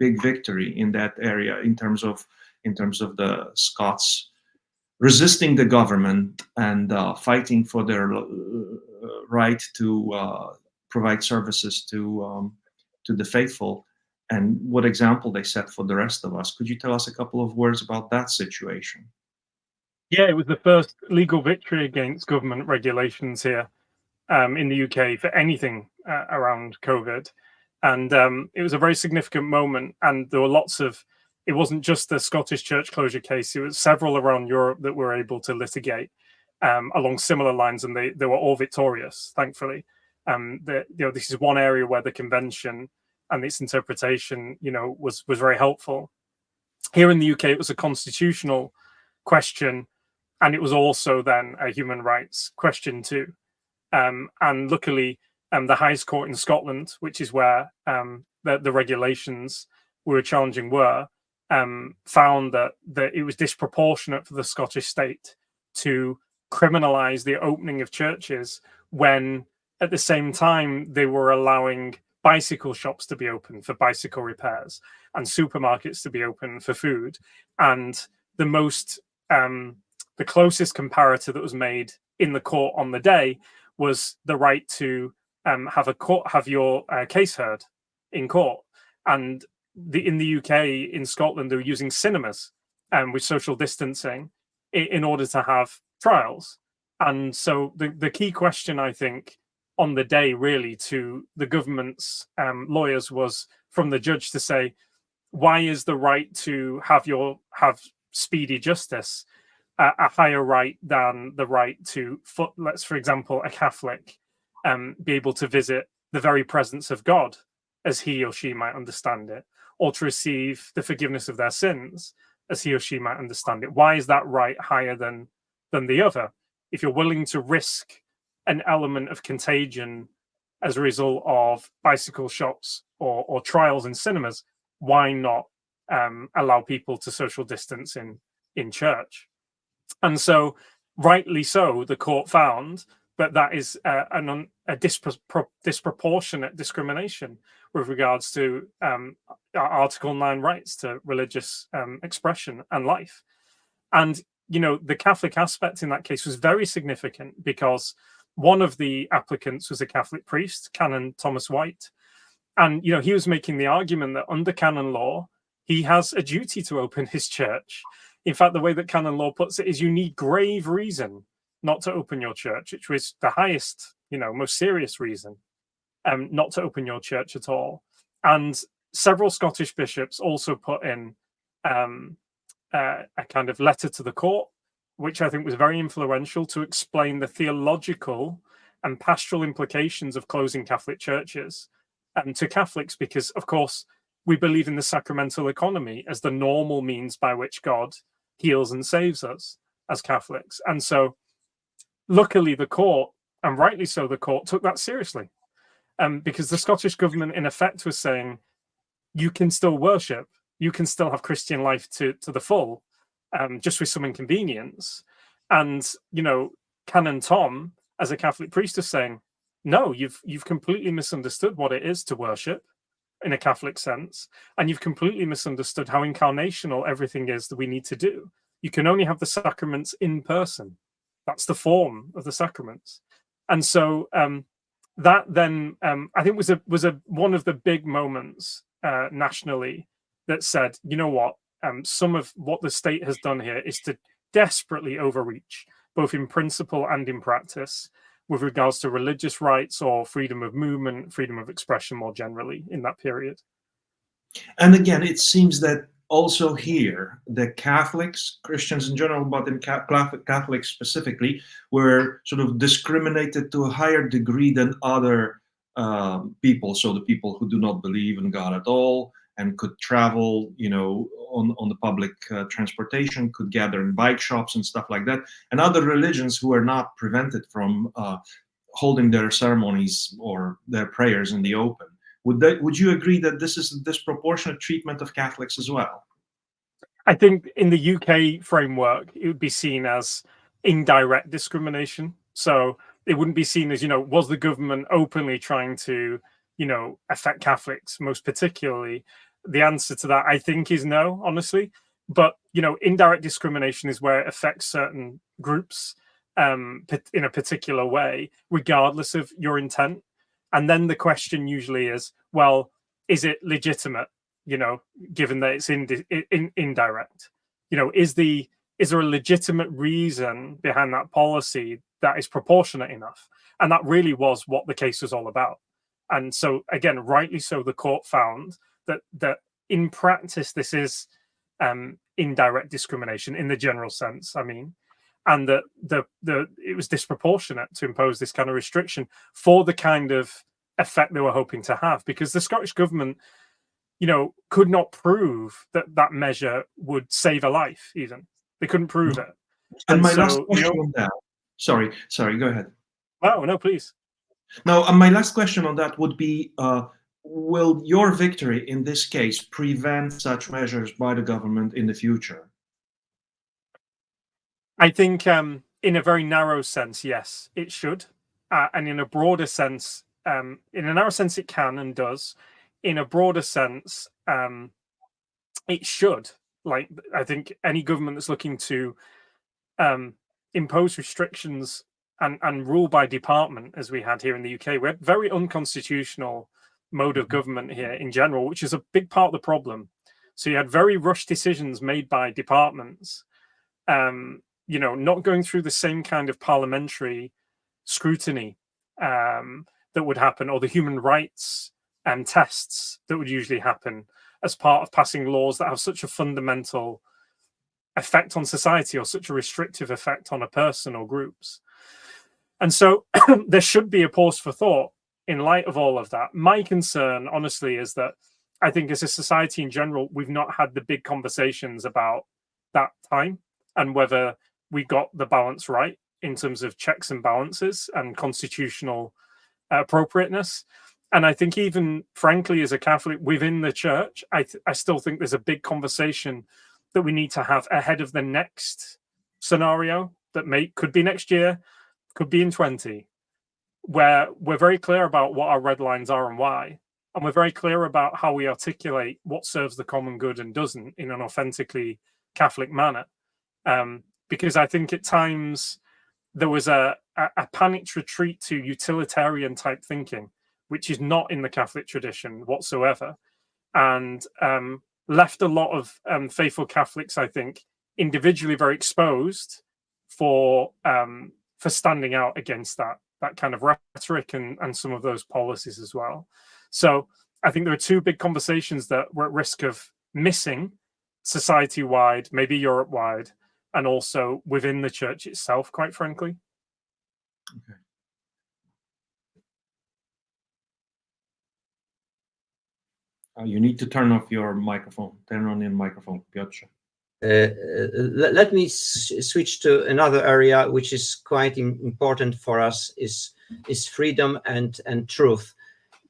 big victory in that area in terms of the Scots resisting the government and fighting for their right to provide services to the faithful, and what example they set for the rest of us. Could you tell us a couple of words about that situation? Yeah, it was the first legal victory against government regulations here in the UK for anything around COVID. And it was a very significant moment. And there were lots of, it wasn't just the Scottish church closure case, it was several around Europe that were able to litigate along similar lines, and they were all victorious, thankfully. This is one area where the convention and its interpretation, was very helpful. Here in the UK, it was a constitutional question, and it was also then a human rights question too. And luckily, the highest court in Scotland, which is where the regulations we were challenging were, found that it was disproportionate for the Scottish state to criminalise the opening of churches when, at the same time, they were allowing bicycle shops to be open for bicycle repairs and supermarkets to be open for food. And the closest comparator that was made in the court on the day was the right to have your case heard in court. And in the UK, in Scotland, they were using cinemas with social distancing in order to have trials. And so the key question, I think, on the day really to the government's lawyers was from the judge to say, why is the right to have speedy justice a higher right than the right to, for example, a Catholic be able to visit the very presence of God as he or she might understand it, or to receive the forgiveness of their sins as he or she might understand it? Why is that right higher than the other? If you're willing to risk an element of contagion as a result of bicycle shops or trials in cinemas, why not allow people to social distance in church? And so, rightly so, the court found that is a disproportionate discrimination with regards to Article 9 rights to religious expression and life. And, the Catholic aspect in that case was very significant because one of the applicants was a Catholic priest, Canon Thomas White. And, he was making the argument that under canon law, he has a duty to open his church. In fact, the way that canon law puts it is you need grave reason not to open your church, which was the highest, most serious reason not to open your church at all. And several Scottish bishops also put in a kind of letter to the court, which I think was very influential to explain the theological and pastoral implications of closing Catholic churches to Catholics, because, of course, we believe in the sacramental economy as the normal means by which God heals and saves us as Catholics. And so, luckily, the court, and rightly so, the court took that seriously, because the Scottish government, in effect, was saying, you can still worship, you can still have Christian life to the full, just with some inconvenience. And, Canon Tom, as a Catholic priest, is saying, no, you've completely misunderstood what it is to worship in a Catholic sense, and you've completely misunderstood how incarnational everything is that we need to do. You can only have the sacraments in person. That's the form of the sacraments. And so that then I think was one of the big moments nationally that said, you know what, some of what the state has done here is to desperately overreach, both in principle and in practice, with regards to religious rights or freedom of movement, freedom of expression more generally in that period. And again, it seems that also here, the Catholics, Christians in general, but in Catholics specifically, were sort of discriminated to a higher degree than other people. So the people who do not believe in God at all and could travel, on the public transportation, could gather in bike shops and stuff like that, and other religions who are not prevented from holding their ceremonies or their prayers in the open. Would you agree that this is a disproportionate treatment of Catholics as well? I think in the UK framework, it would be seen as indirect discrimination. So it wouldn't be seen as, was the government openly trying to, affect Catholics most particularly? The answer to that, I think, is no, honestly. But, indirect discrimination is where it affects certain groups in a particular way, regardless of your intent. And then the question usually is, well, is it legitimate, given that it's indirect? Is there a legitimate reason behind that policy that is proportionate enough? And that really was what the case was all about. And so, again, rightly so, the court found that in practice, this is indirect discrimination in the general sense, and that it was disproportionate to impose this kind of restriction for the kind of effect they were hoping to have, because the Scottish government, could not prove that measure would save a life. Even they couldn't prove it. And my last question on that. Sorry, go ahead. Oh no, please. No, my last question on that would be: will your victory in this case prevent such measures by the government in the future? I think in a very narrow sense, yes, it should. And in a broader sense, in a narrow sense, it can and does. In a broader sense, it should. Like, I think any government that's looking to impose restrictions and rule by department, as we had here in the UK, we had very unconstitutional mode of government here in general, which is a big part of the problem. So you had very rushed decisions made by departments, not going through the same kind of parliamentary scrutiny that would happen, or the human rights tests that would usually happen as part of passing laws that have such a fundamental effect on society or such a restrictive effect on a person or groups. And so there should be a pause for thought in light of all of that. My concern, honestly, is that I think as a society in general, we've not had the big conversations about that time and whether we got the balance right in terms of checks and balances and constitutional appropriateness. And I think even, frankly, as a Catholic within the church, I still think there's a big conversation that we need to have ahead of the next scenario that could be next year, could be in 20, where we're very clear about what our red lines are and why. And we're very clear about how we articulate what serves the common good and doesn't in an authentically Catholic manner. Because I think at times there was a panicked retreat to utilitarian type thinking, which is not in the Catholic tradition whatsoever, and left a lot of faithful Catholics, I think, individually very exposed for standing out against that kind of rhetoric and some of those policies as well. So I think there are two big conversations that we're at risk of missing society-wide, maybe Europe-wide, and also within the church itself, quite frankly. Okay. You need to turn off your microphone. Turn on your microphone, Piotr. Let me switch to another area which is quite important for us, is freedom and truth.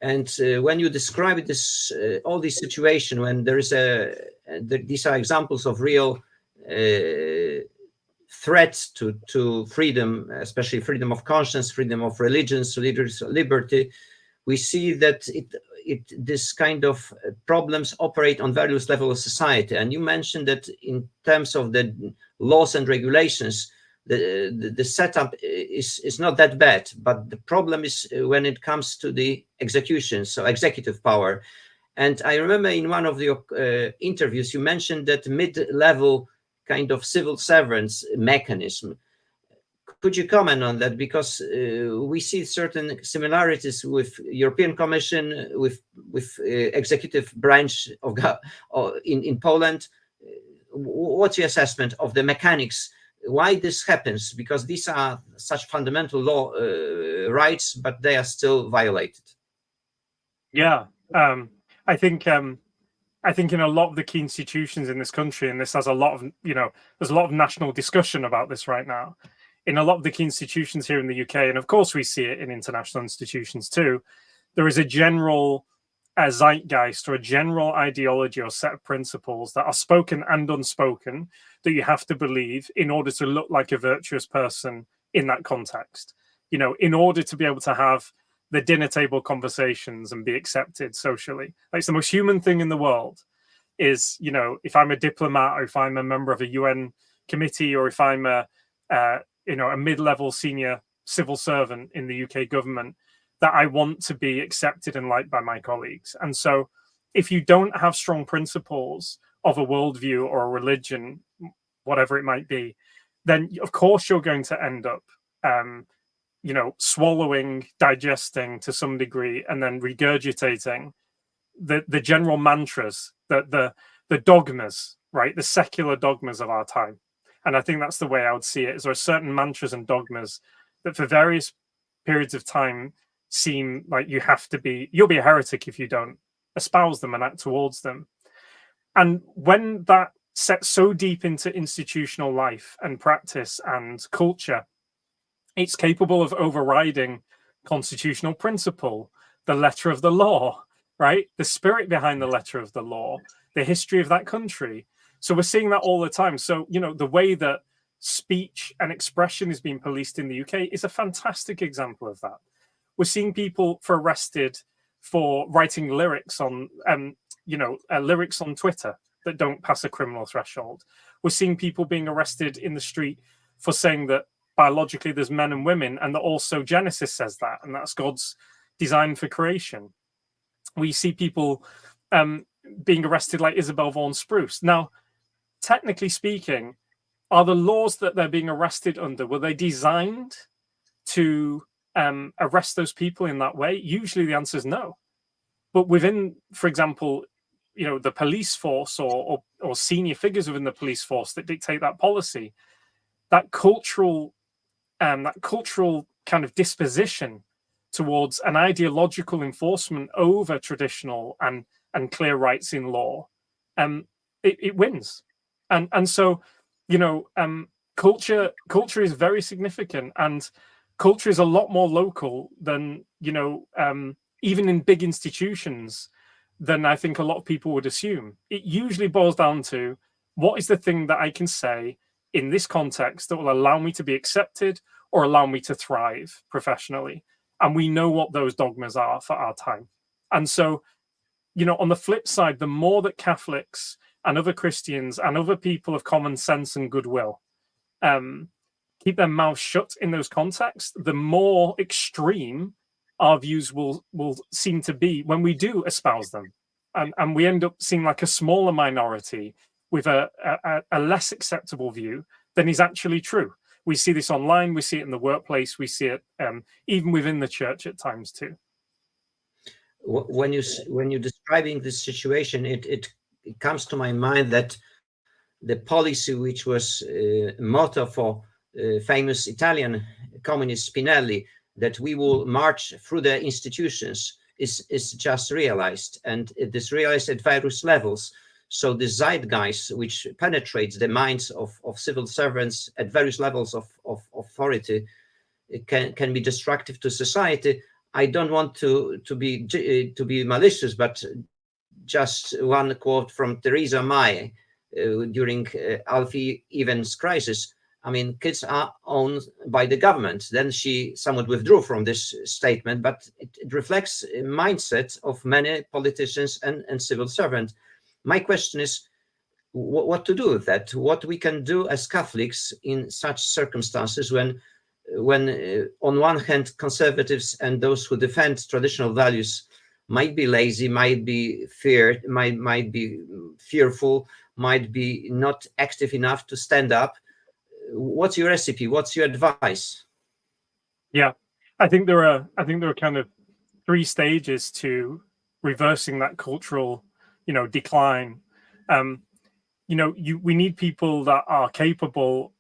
And when you describe this, all this situation, when there is these are examples of real threats to freedom, especially freedom of conscience, freedom of religions, religious liberty, we see that this kind of problems operate on various levels of society. And you mentioned that in terms of the laws and regulations, the setup is not that bad, but the problem is when it comes to the execution, so executive power. And I remember in one of your interviews, you mentioned that mid-level kind of civil servants mechanism. Could you comment on that? Because we see certain similarities with European Commission, with executive branch of in Poland. What's your assessment of the mechanics? Why this happens? Because these are such fundamental law rights, but they are still violated. Yeah, I think in a lot of the key institutions in this country, and this has a lot of, there's a lot of national discussion about this right now. In a lot of the key institutions here in the UK, and of course we see it in international institutions too, there is a general zeitgeist or a general ideology or set of principles that are spoken and unspoken that you have to believe in order to look like a virtuous person in that context. In order to be able to have the dinner table conversations and be accepted socially. Like, it's the most human thing in the world is, if I'm a diplomat, or if I'm a member of a UN committee, or if I'm a mid-level senior civil servant in the UK government, that I want to be accepted and liked by my colleagues. And so if you don't have strong principles of a worldview or a religion, whatever it might be, then of course you're going to end up swallowing, digesting to some degree, and then regurgitating the general mantras, the dogmas, right? The secular dogmas of our time. And I think that's the way I would see it, is there are certain mantras and dogmas that for various periods of time seem like you'll be a heretic if you don't espouse them and act towards them. And when that sets so deep into institutional life and practice and culture, it's capable of overriding constitutional principle, the letter of the law, right? The spirit behind the letter of the law, the history of that country. So we're seeing that all the time. So, the way that speech and expression is being policed in the UK is a fantastic example of that. We're seeing people arrested for writing lyrics on, lyrics on Twitter that don't pass a criminal threshold. We're seeing people being arrested in the street for saying that biologically there's men and women, and that also Genesis says that, and that's God's design for creation. We see people being arrested like Isabel Vaughan Spruce. Now, technically speaking, are the laws that they're being arrested under, were they designed to arrest those people in that way? Usually the answer is no. But within, for example, the police force or senior figures within the police force that dictate that policy, that cultural kind of disposition towards an ideological enforcement over traditional and clear rights in law, it wins. And so, culture is very significant, and culture is a lot more local than, even in big institutions, than I think a lot of people would assume. It usually boils down to, what is the thing that I can say in this context that will allow me to be accepted or allow me to thrive professionally? And we know what those dogmas are for our time. And so, on the flip side, the more that Catholics and other Christians and other people of common sense and goodwill keep their mouths shut in those contexts, the more extreme our views will seem to be when we do espouse them. And we end up seeing like a smaller minority with a less acceptable view than is actually true. We see this online, we see it in the workplace, we see it even within the church at times too. When you're describing this situation, it comes to my mind that the policy which was motto for famous Italian communist Spinelli, that we will march through the institutions, is just realized, and it is realized at various levels. So the zeitgeist, which penetrates the minds of civil servants at various levels of authority, it can be destructive to society. I don't want to be malicious, but just one quote from Theresa May during Alfie Evans crisis. I mean, kids are owned by the government. Then she somewhat withdrew from this statement, but it reflects a mindset of many politicians and civil servants. My question is, what to do with that? What we can do as Catholics in such circumstances when on one hand, conservatives and those who defend traditional values might be lazy, might be feared, might be fearful, might be not active enough to stand up. What's your recipe? What's your advice? Yeah, I think there are kind of 3 stages to reversing that cultural, decline. We need people that are capable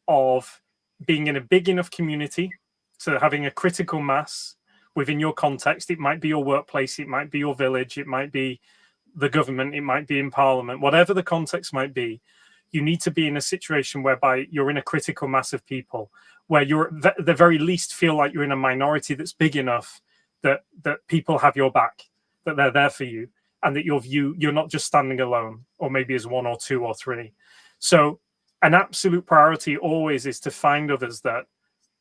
of being in a big enough community, so having a critical mass within your context. It might be your workplace, it might be your village, it might be the government, it might be in parliament, whatever the context might be. You need to be in a situation whereby you're in a critical mass of people, where you're at the very least feel like you're in a minority that's big enough that people have your back, that they're there for you, and that you're not just standing alone, or maybe as 1 or 2 or 3. So an absolute priority always is to find others that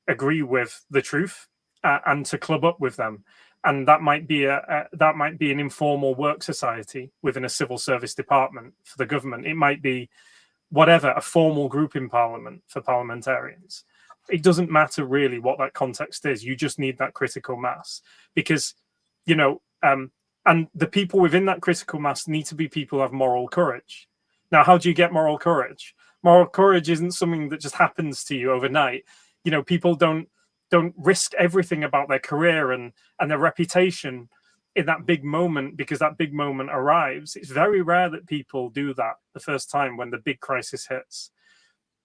agree with the truth, and to club up with them. And that might be an informal work society within a civil service department for the government. It might be whatever, a formal group in parliament for parliamentarians. It doesn't matter really what that context is. You just need that critical mass, because and the people within that critical mass need to be people who have moral courage. Now, how do you get moral courage? Moral courage isn't something that just happens to you overnight. People don't risk everything about their career and their reputation in that big moment, because that big moment arrives. It's very rare that people do that the first time when the big crisis hits.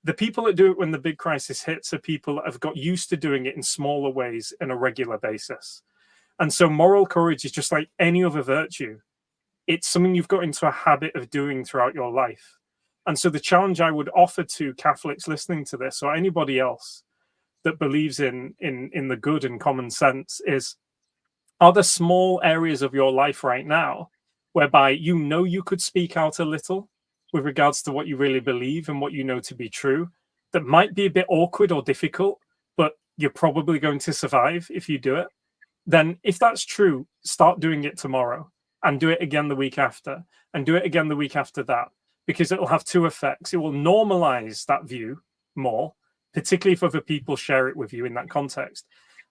The people that do it when the big crisis hits are people that have got used to doing it in smaller ways on a regular basis. And so moral courage is just like any other virtue. It's something you've got into a habit of doing throughout your life. And so the challenge I would offer to Catholics listening to this, or anybody else that believes in the good and common sense, is, are there small areas of your life right now whereby you could speak out a little with regards to what you really believe and what you know to be true, that might be a bit awkward or difficult, but you're probably going to survive if you do it? Then if that's true, start doing it tomorrow, and do it again the week after, and do it again the week after that, because it will have 2 effects. It will normalize that view more, particularly if other people share it with you in that context.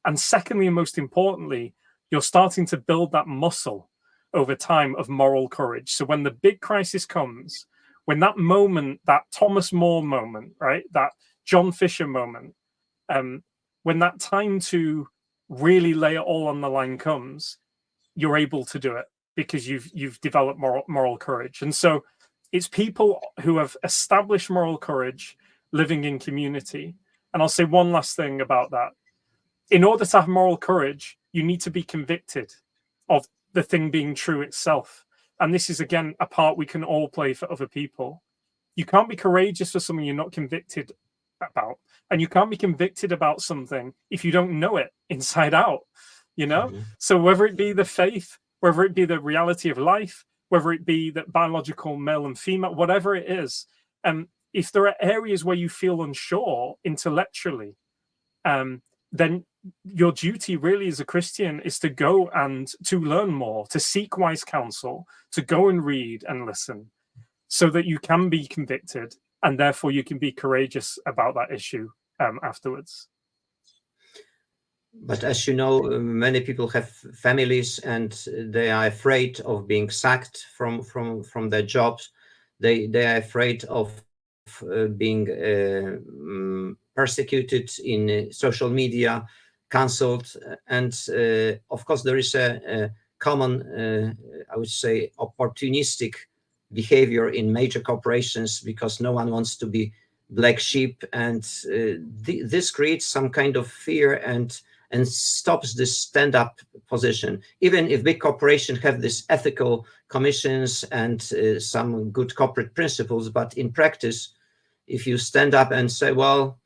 And secondly, and most importantly, you're starting to build that muscle over time of moral courage. So when the big crisis comes, when that moment, that Thomas More moment, right, that John Fisher moment, when that time to really lay it all on the line comes, you're able to do it because you've developed moral courage. And so it's people who have established moral courage living in community. And I'll say one last thing about that. In order to have moral courage, you need to be convicted of the thing being true itself. And this is, again, a part we can all play for other people. You can't be courageous for something you're not convicted about. And you can't be convicted about something if you don't know it inside out, So whether it be the faith, whether it be the reality of life, whether it be that biological male and female, whatever it is, if there are areas where you feel unsure intellectually, then your duty really as a Christian is to go and to learn more, to seek wise counsel, to go and read and listen, so that you can be convicted, and therefore you can be courageous about that issue afterwards. But as you know, many people have families and they are afraid of being sacked from their jobs. They are afraid of being persecuted in social media, cancelled. And of course, there is a common, I would say, opportunistic behavior in major corporations, because no one wants to be black sheep. And this creates some kind of fear and stops this stand-up position. Even if big corporations have these ethical commissions and some good corporate principles, but in practice, if you stand up and say, well,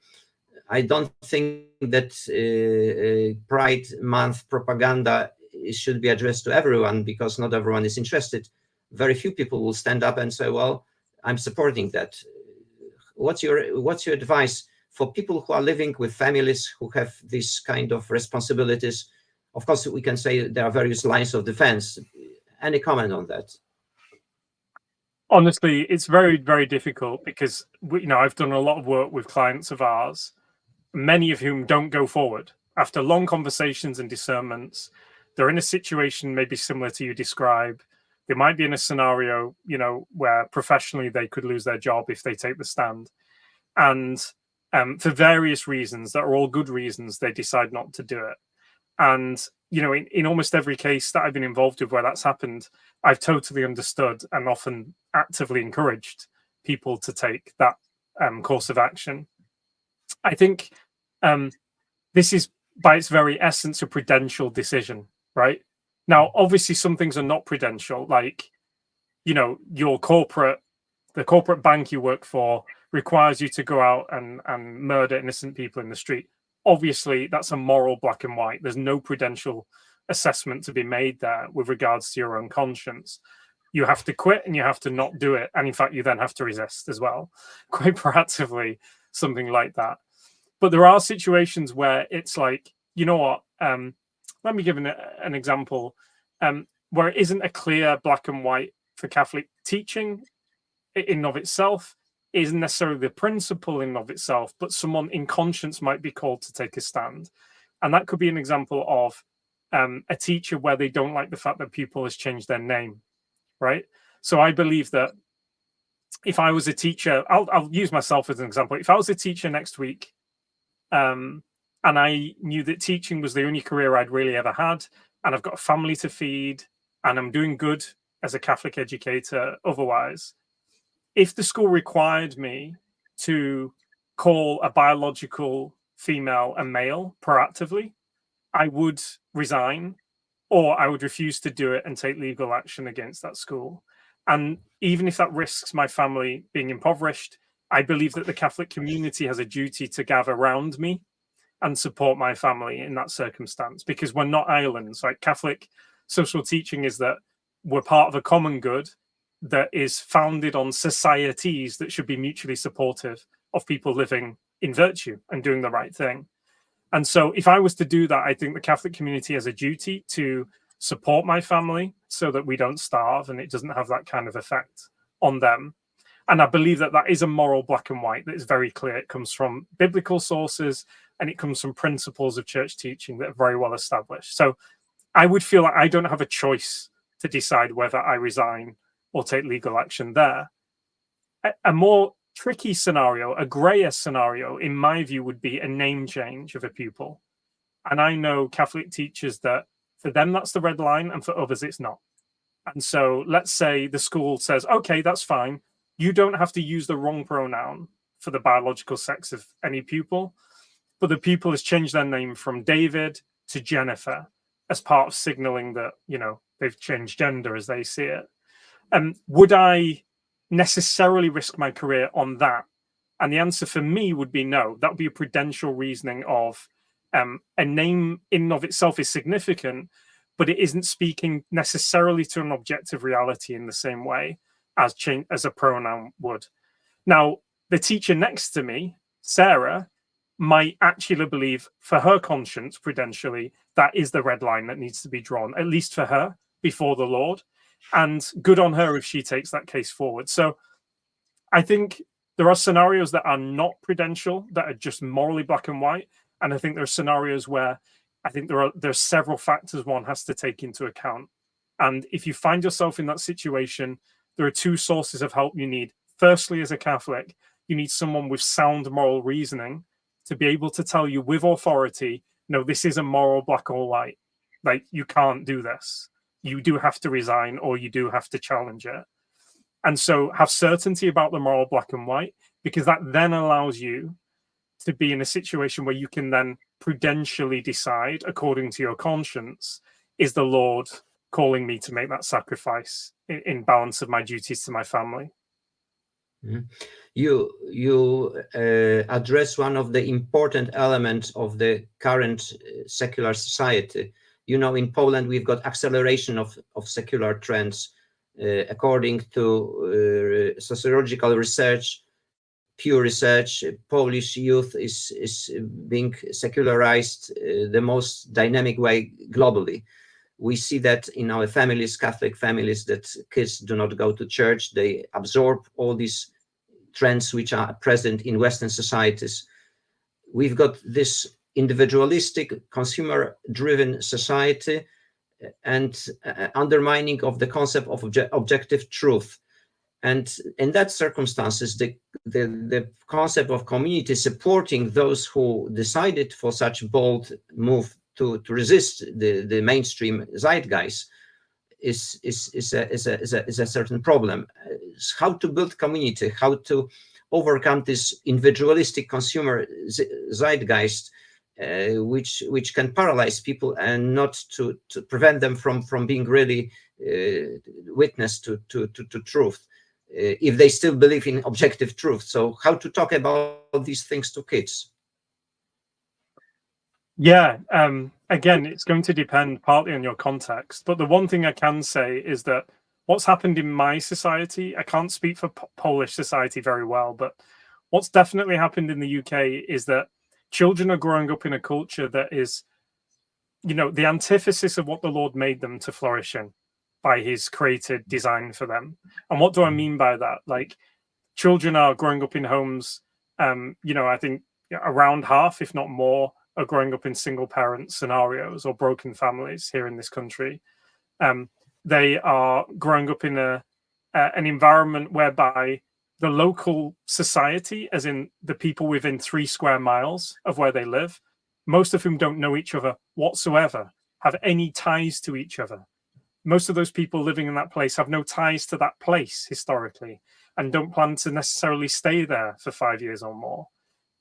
I don't think that Pride Month propaganda should be addressed to everyone, because not everyone is interested, very few people will stand up and say, well, I'm supporting that. What's your advice for people who are living with families who have these kind of responsibilities? Of course, we can say there are various lines of defense. Any comment on that? Honestly, it's very, very difficult, because I've done a lot of work with clients of ours, many of whom don't go forward after long conversations and discernments. they're in a situation maybe similar to you describe. They might be in a scenario, you know, where professionally they could lose their job if they take the stand. And for various reasons that are all good reasons, they decide not to do it. And, you know, in almost every case that I've been involved with where that's happened, I've totally understood and often actively encouraged people to take that course of action. I think this is by its very essence a prudential decision, right? Now, obviously, some things are not prudential, like, you know, the corporate bank you work for requires you to go out and murder innocent people in the street. Obviously, that's a moral black and white. There's no prudential assessment to be made there with regards to your own conscience. You have to quit and you have to not do it. And in fact, you then have to resist as well, quite proactively, something like that. But there are situations where it's like, you know what, let me give an example where it isn't a clear black and white for Catholic teaching in and of itself, isn't necessarily the principle in and of itself, but someone in conscience might be called to take a stand. And that could be an example of a teacher where they don't like the fact that pupil has changed their name, right? So I believe that if I was a teacher, I'll use myself as an example. If I was a teacher next week, and I knew that teaching was the only career I'd really ever had, and I've got a family to feed, and I'm doing good as a Catholic educator otherwise, if the school required me to call a biological female a male proactively, I would resign, or I would refuse to do it and take legal action against that school. And even if that risks my family being impoverished, I believe that the Catholic community has a duty to gather around me and support my family in that circumstance, because we're not islands. Like, Catholic social teaching is that we're part of a common good that is founded on societies that should be mutually supportive of people living in virtue and doing the right thing. And so if I was to do that, I think the Catholic community has a duty to support my family so that we don't starve and it doesn't have that kind of effect on them. And I believe that that is a moral black and white that is very clear. It comes from biblical sources and it comes from principles of church teaching that are very well established. So I would feel like I don't have a choice to decide whether I resign or take legal action there. A more tricky scenario, a grayer scenario, in my view, would be a name change of a pupil. And I know Catholic teachers that for them, that's the red line, and for others, it's not. And so let's say the school says, okay, that's fine. You don't have to use the wrong pronoun for the biological sex of any pupil, but the pupil has changed their name from David to Jennifer as part of signaling that, you know, they've changed gender as they see it. Would I necessarily risk my career on that? And the answer for me would be no. That would be a prudential reasoning of a name in and of itself is significant, but it isn't speaking necessarily to an objective reality in the same way as a pronoun would. Now, the teacher next to me, Sarah, might actually believe for her conscience, prudentially, that is the red line that needs to be drawn, at least for her, before the Lord. And good on her if she takes that case forward. So I think there are scenarios that are not prudential, that are just morally black and white. And I think there are scenarios where I think there's several factors one has to take into account. And if you find yourself in that situation, there are two sources of help you need. Firstly, as a Catholic, you need someone with sound moral reasoning to be able to tell you with authority, no, this is a moral black or white. Like, you can't do this. You do have to resign, or you do have to challenge it. And so have certainty about the moral black and white, because that then allows you to be in a situation where you can then prudentially decide, according to your conscience, is the Lord calling me to make that sacrifice in balance of my duties to my family? Mm-hmm. You address one of the important elements of the current secular society. You know, in Poland, we've got acceleration of secular trends. According to sociological research, pure research, Polish youth is being secularized the most dynamic way globally. We see that in our families, Catholic families, that kids do not go to church. They absorb all these trends which are present in Western societies. We've got this individualistic, consumer-driven society. and undermining of the concept of objective truth. And in that circumstances, the concept of community supporting those who decided for such bold move to resist the mainstream zeitgeist is a certain problem. How to build community, how to overcome this individualistic consumer zeitgeist, which can paralyze people and not to prevent them from being really witness to truth, if they still believe in objective truth. So how to talk about these things to kids? Yeah, again, it's going to depend partly on your context. But the one thing I can say is that what's happened in my society, I can't speak for Polish society very well, but what's definitely happened in the UK is that children are growing up in a culture that is, the antithesis of what the Lord made them to flourish in by his created design for them. And what do I mean by that? Like, children are growing up in homes, I think around half, if not more, are growing up in single parent scenarios or broken families here in this country. They are growing up in an environment whereby the local society, as in the people within 3 square miles of where they live, most of whom don't know each other whatsoever, have any ties to each other. Most of those people living in that place have no ties to that place historically and don't plan to necessarily stay there for 5 years or more.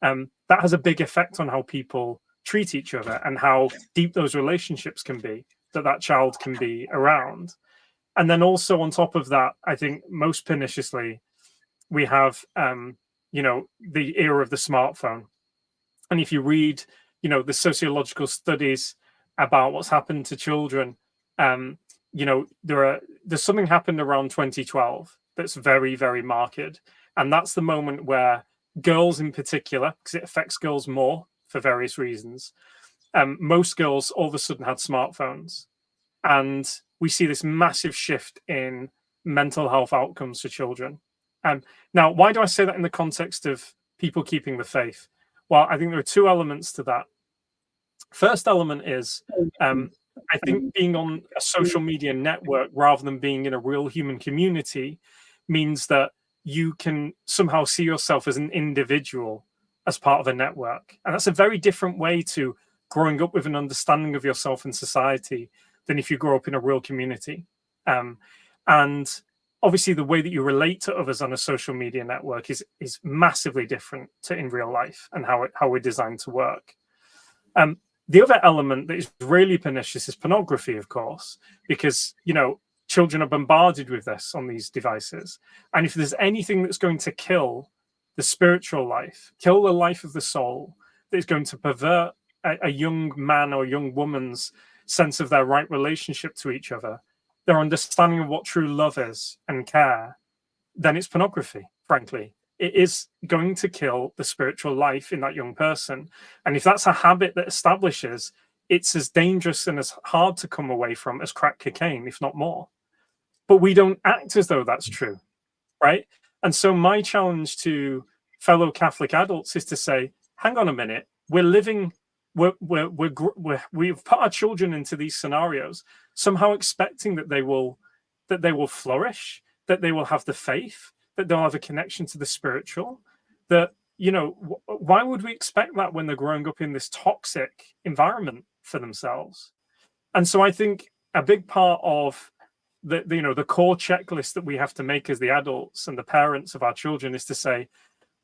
That has a big effect on how people treat each other and how deep those relationships can be, that child can be around. And then also on top of that, I think most perniciously, we have, the era of the smartphone. And if you read, the sociological studies about what's happened to children, there's something happened around 2012 that's very, very marked. And that's the moment where girls in particular, because it affects girls more for various reasons, most girls all of a sudden had smartphones. And we see this massive shift in mental health outcomes for children. Now, why do I say that in the context of people keeping the faith? Well, I think there are 2 elements to that. First element is, I think being on a social media network rather than being in a real human community means that you can somehow see yourself as an individual as part of a network. And that's a very different way to growing up with an understanding of yourself and society than if you grow up in a real community. And obviously the way that you relate to others on a social media network is massively different to in real life and how we're designed to work. The other element that is really pernicious is pornography, of course, because, children are bombarded with this on these devices. And if there's anything that's going to kill the spiritual life, kill the life of the soul, that is going to pervert a young man or young woman's sense of their right relationship to each other, their understanding of what true love is and care, then it's pornography, frankly. It is going to kill the spiritual life in that young person. And if that's a habit that establishes, it's as dangerous and as hard to come away from as crack cocaine, if not more. But we don't act as though that's true, right? And so my challenge to fellow Catholic adults is to say, hang on a minute, we've put our children into these scenarios, somehow expecting that they will flourish, that they will have the faith, that they'll have a connection to the spiritual, that, why would we expect that when they're growing up in this toxic environment for themselves? And so I think a big part of the core checklist that we have to make as the adults and the parents of our children is to say,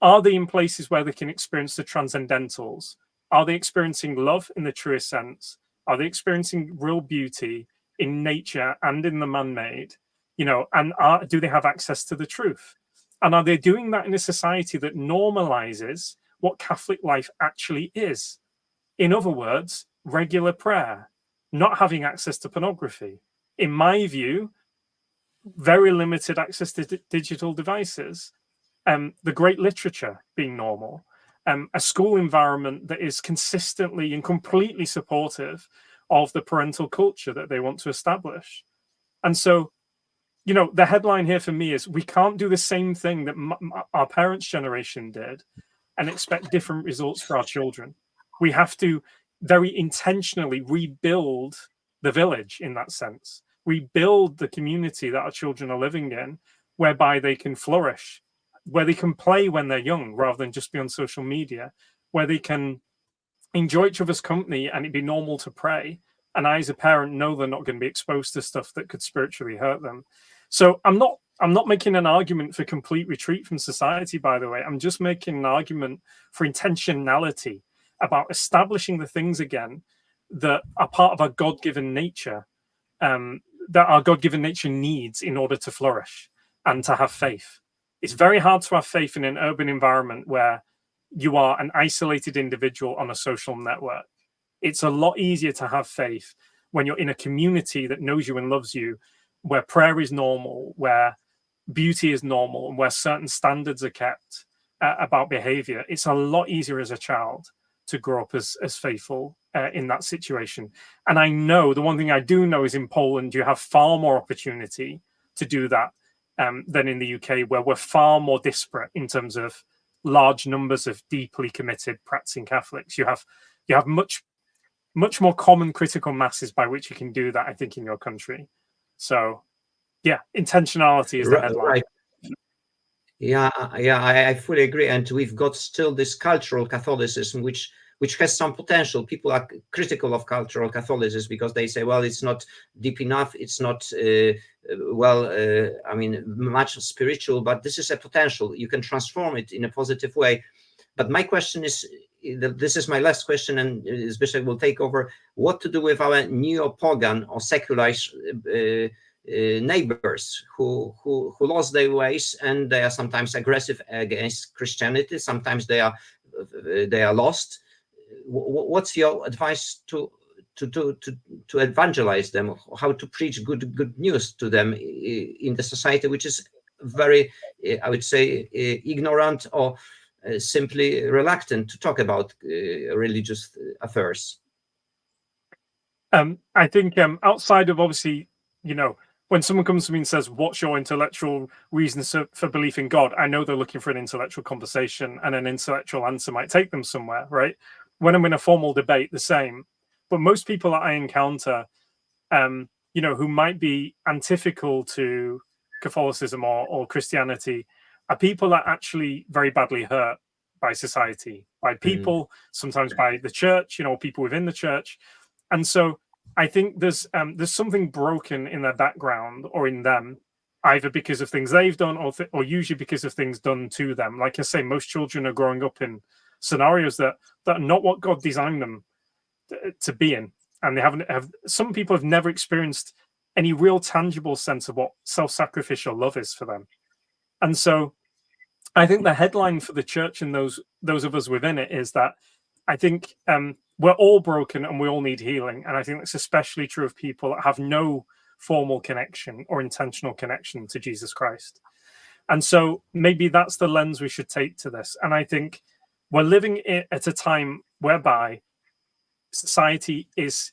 are they in places where they can experience the transcendentals? Are they experiencing love in the truest sense? Are they experiencing real beauty in nature and in the man-made? And do they have access to the truth? And are they doing that in a society that normalizes what Catholic life actually is? In other words, regular prayer, not having access to pornography. In my view, very limited access to digital devices, the great literature being normal, a school environment that is consistently and completely supportive of the parental culture that they want to establish. And so, the headline here for me is we can't do the same thing that our parents' generation did and expect different results for our children. We have to very intentionally rebuild the village in that sense. We build the community that our children are living in, whereby they can flourish, where they can play when they're young rather than just be on social media, where they can enjoy each other's company and it'd be normal to pray. And I, as a parent, know they're not going to be exposed to stuff that could spiritually hurt them. So I'm not making an argument for complete retreat from society, by the way. I'm just making an argument for intentionality about establishing the things again that are part of our God-given nature, that our God-given nature needs in order to flourish and to have faith. It's very hard to have faith in an urban environment where you are an isolated individual on a social network. It's a lot easier to have faith when you're in a community that knows you and loves you, where prayer is normal, where beauty is normal, and where certain standards are kept about behavior. It's a lot easier as a child to grow up as faithful in that situation. And I know, the one thing I do know is in Poland, you have far more opportunity to do that than in the UK, where we're far more disparate in terms of large numbers of deeply committed practicing Catholics. You have much more common critical masses by which you can do that, I think, in your country. So yeah, intentionality is the headline. Right. Yeah, I fully agree. And we've got still this cultural Catholicism, which has some potential. People are critical of cultural Catholicism because they say, well, it's not deep enough. It's not, much spiritual, but this is a potential. You can transform it in a positive way. But my question is, this is my last question, and Bishop will take over, what to do with our neo-pagan or secularized neighbors who lost their ways, and they are sometimes aggressive against Christianity. Sometimes they are lost. What's your advice to evangelize them? How to preach good news to them in the society which is very, I would say, ignorant or simply reluctant to talk about religious affairs? I think outside of, obviously, when someone comes to me and says, what's your intellectual reasons for belief in God? I know they're looking for an intellectual conversation, and an intellectual answer might take them somewhere, right? When I'm in a formal debate, the same. But most people that I encounter, who might be antithetical to Catholicism or Christianity, are people that are actually very badly hurt by society, by people, sometimes by the church, people within the church. And so I think there's something broken in their background or in them, either because of things they've done or usually because of things done to them. Like I say, most children are growing up in scenarios that are not what God designed them to be in. And some people have never experienced any real tangible sense of what self-sacrificial love is for them. And so I think the headline for the church and those of us within it is that I think we're all broken and we all need healing. And I think that's especially true of people that have no formal connection or intentional connection to Jesus Christ. And so maybe that's the lens we should take to this. And I think we're living at a time whereby society is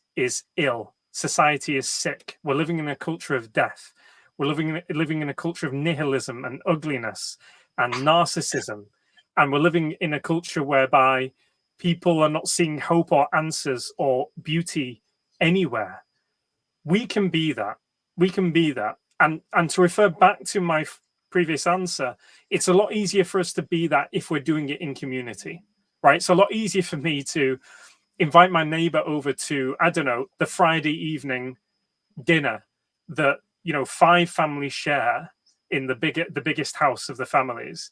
ill. Society is sick. We're living in a culture of death. We're living in a culture of nihilism and ugliness and narcissism. And we're living in a culture whereby people are not seeing hope or answers or beauty anywhere. We can be that. We can be that. And to refer back to my previous answer, it's a lot easier for us to be that if we're doing it in community, right? It's a lot easier for me to invite my neighbor over to, I don't know, the Friday evening dinner that 5 families share in the biggest house of the families,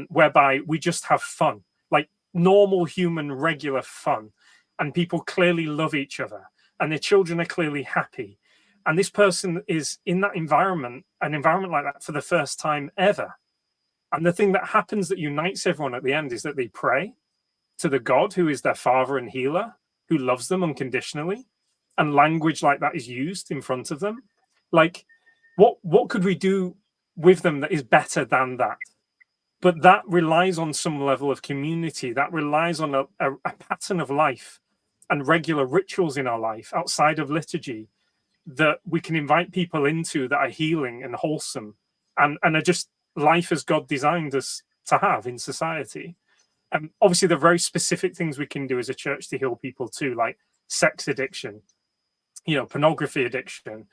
whereby we just have fun, like normal human regular fun, and people clearly love each other and their children are clearly happy, and this person is in that environment, an environment like that, for the first time ever. And the thing that happens that unites everyone at the end is that they pray to the God who is their father and healer, who loves them unconditionally, and language like that is used in front of them. Like, what could we do with them that is better than that? But that relies on some level of community. That relies on a pattern of life and regular rituals in our life outside of liturgy that we can invite people into, that are healing and wholesome and are just life as God designed us to have in society. Obviously, there are very specific things we can do as a church to heal people too, like sex addiction, pornography addiction.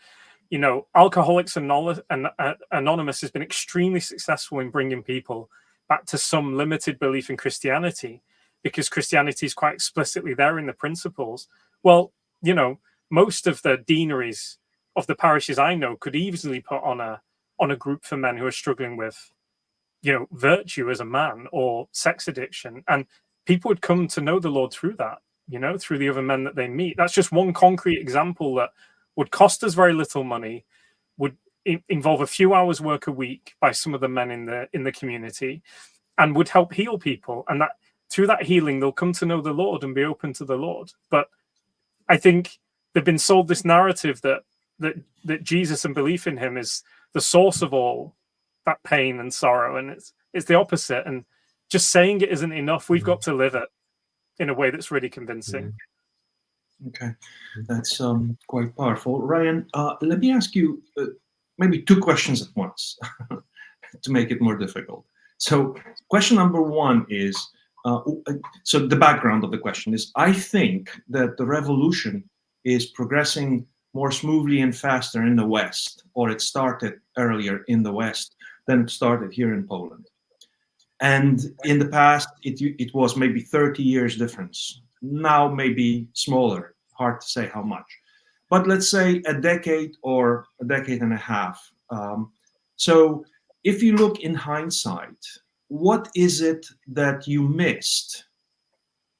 Alcoholics Anonymous has been extremely successful in bringing people back to some limited belief in Christianity, because Christianity is quite explicitly there in the principles. Well, most of the deaneries of the parishes I know could easily put on a group for men who are struggling with, virtue as a man or sex addiction, and people would come to know the Lord through that, through the other men that they meet. That's just one concrete example that would cost us very little money, would involve a few hours work a week by some of the men in the community, and would help heal people. And that through that healing, they'll come to know the Lord and be open to the Lord. But I think they've been sold this narrative that Jesus and belief in him is the source of all that pain and sorrow, and it's the opposite. And just saying it isn't enough. We've got to live it in a way that's really convincing. Okay, that's quite powerful. Ryan, let me ask you maybe two questions at once to make it more difficult. So question number one is, so the background of the question is, I think that the revolution is progressing more smoothly and faster in the West, or it started earlier in the West than it started here in Poland. And in the past, it was maybe 30 years difference. Now maybe smaller, hard to say how much. But let's say a decade or a decade and a half. So if you look in hindsight, what is it that you missed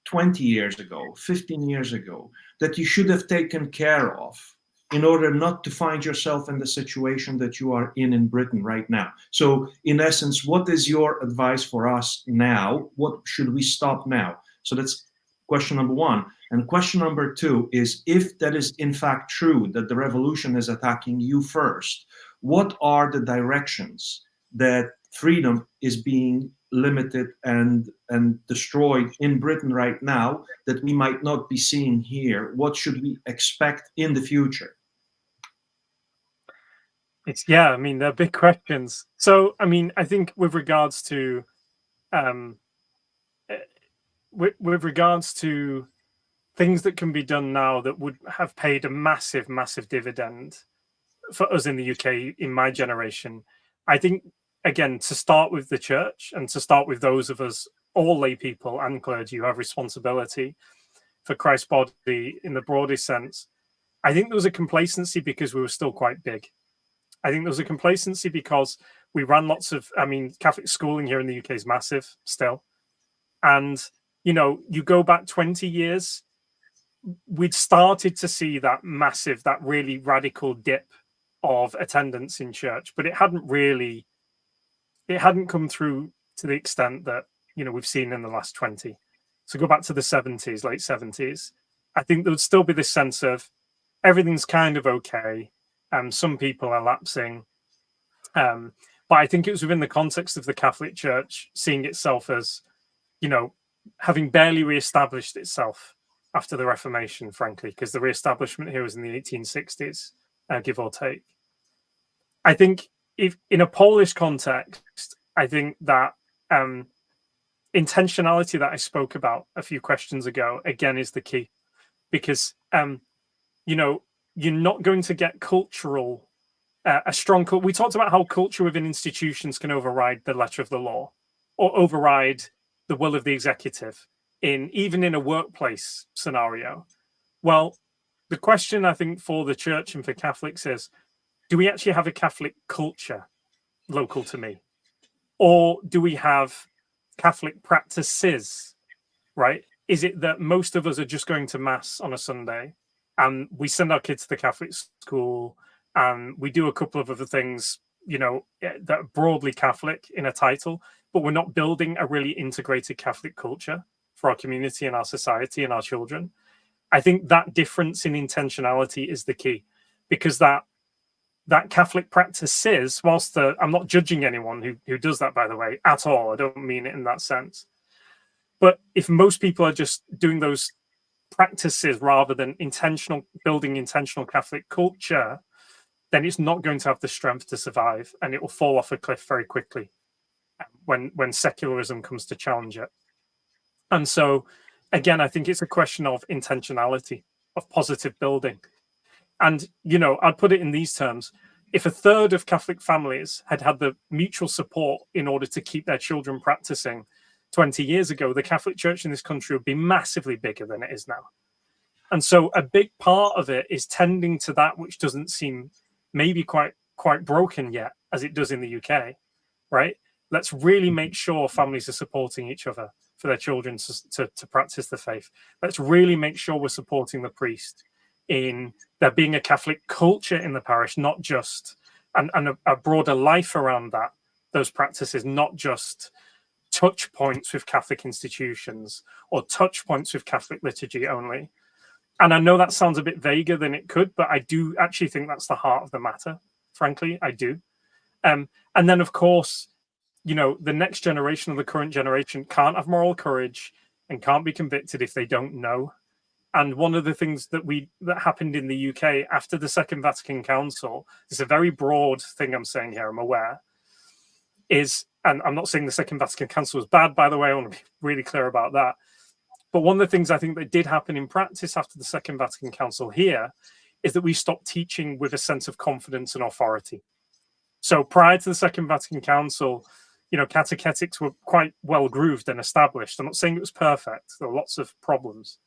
20 years ago, 15 years ago, that you should have taken care of in order not to find yourself in the situation that you are in Britain right now? So in essence, what is your advice for us now? What should we stop now? So that's question number one. And question number two is, if that is in fact true, that the revolution is attacking you first, what are the directions that freedom is being limited and destroyed in Britain right now that we might not be seeing here? What should we expect in the future? They're big questions. So, I think with regards to things that can be done now that would have paid a massive, massive dividend for us in the UK in my generation, I think, again, to start with the church and to start with those of us, all lay people and clergy, who have responsibility for Christ's body in the broadest sense. I think there was a complacency because we were still quite big. I think there was a complacency because we ran lots of, Catholic schooling here in the UK is massive still. And, you go back 20 years, we'd started to see that really radical dip of attendance in church, but it hadn't come through to the extent that, we've seen in the last 20. So go back to the 70s, late 70s. I think there would still be this sense of everything's kind of okay. Some people are lapsing. But I think it was within the context of the Catholic Church seeing itself as, having barely reestablished itself after the Reformation, frankly, because the reestablishment here was in the 1860s, give or take. I think if in a Polish context, I think that intentionality that I spoke about a few questions ago, again, is the key, because, you're not going to get cultural, we talked about how culture within institutions can override the letter of the law or override the will of the executive even in a workplace scenario. Well, the question I think for the church and for Catholics is, do we actually have a Catholic culture local to me? Or do we have Catholic practices, right? Is it that most of us are just going to mass on a Sunday and we send our kids to the Catholic school and we do a couple of other things, that are broadly Catholic in a title, but we're not building a really integrated Catholic culture for our community and our society and our children? I think that difference in intentionality is the key, because that Catholic practices, whilst I'm not judging anyone who does that, by the way, at all. I don't mean it in that sense. But if most people are just doing those practices rather than building intentional Catholic culture, then it's not going to have the strength to survive, and it will fall off a cliff very quickly when secularism comes to challenge it. And so, again, I think it's a question of intentionality, of positive building. And, you know, I'd put it in these terms. If a third of Catholic families had had the mutual support in order to keep their children practicing 20 years ago, the Catholic Church in this country would be massively bigger than it is now. And so a big part of it is tending to that which doesn't seem maybe quite broken yet, as it does in the UK, right? Let's really make sure families are supporting each other for their children to practice the faith. Let's really make sure we're supporting the priest in there being a Catholic culture in the parish, not just, and a broader life around that, those practices, not just touch points with Catholic institutions or touch points with Catholic liturgy only. And I know that sounds a bit vaguer than it could, but I do actually think that's the heart of the matter. Frankly, I do. And then, of course, you know, the next generation or the current generation can't have moral courage and can't be convicted if they don't know. And one of the things that happened in the UK after the Second Vatican Council, it's a very broad thing I'm saying here, I'm aware, is, and I'm not saying the Second Vatican Council was bad, by the way, I want to be really clear about that. But one of the things I think that did happen in practice after the Second Vatican Council here is that we stopped teaching with a sense of confidence and authority. So prior to the Second Vatican Council, you know, catechetics were quite well grooved and established. I'm not saying it was perfect. There were lots of problems.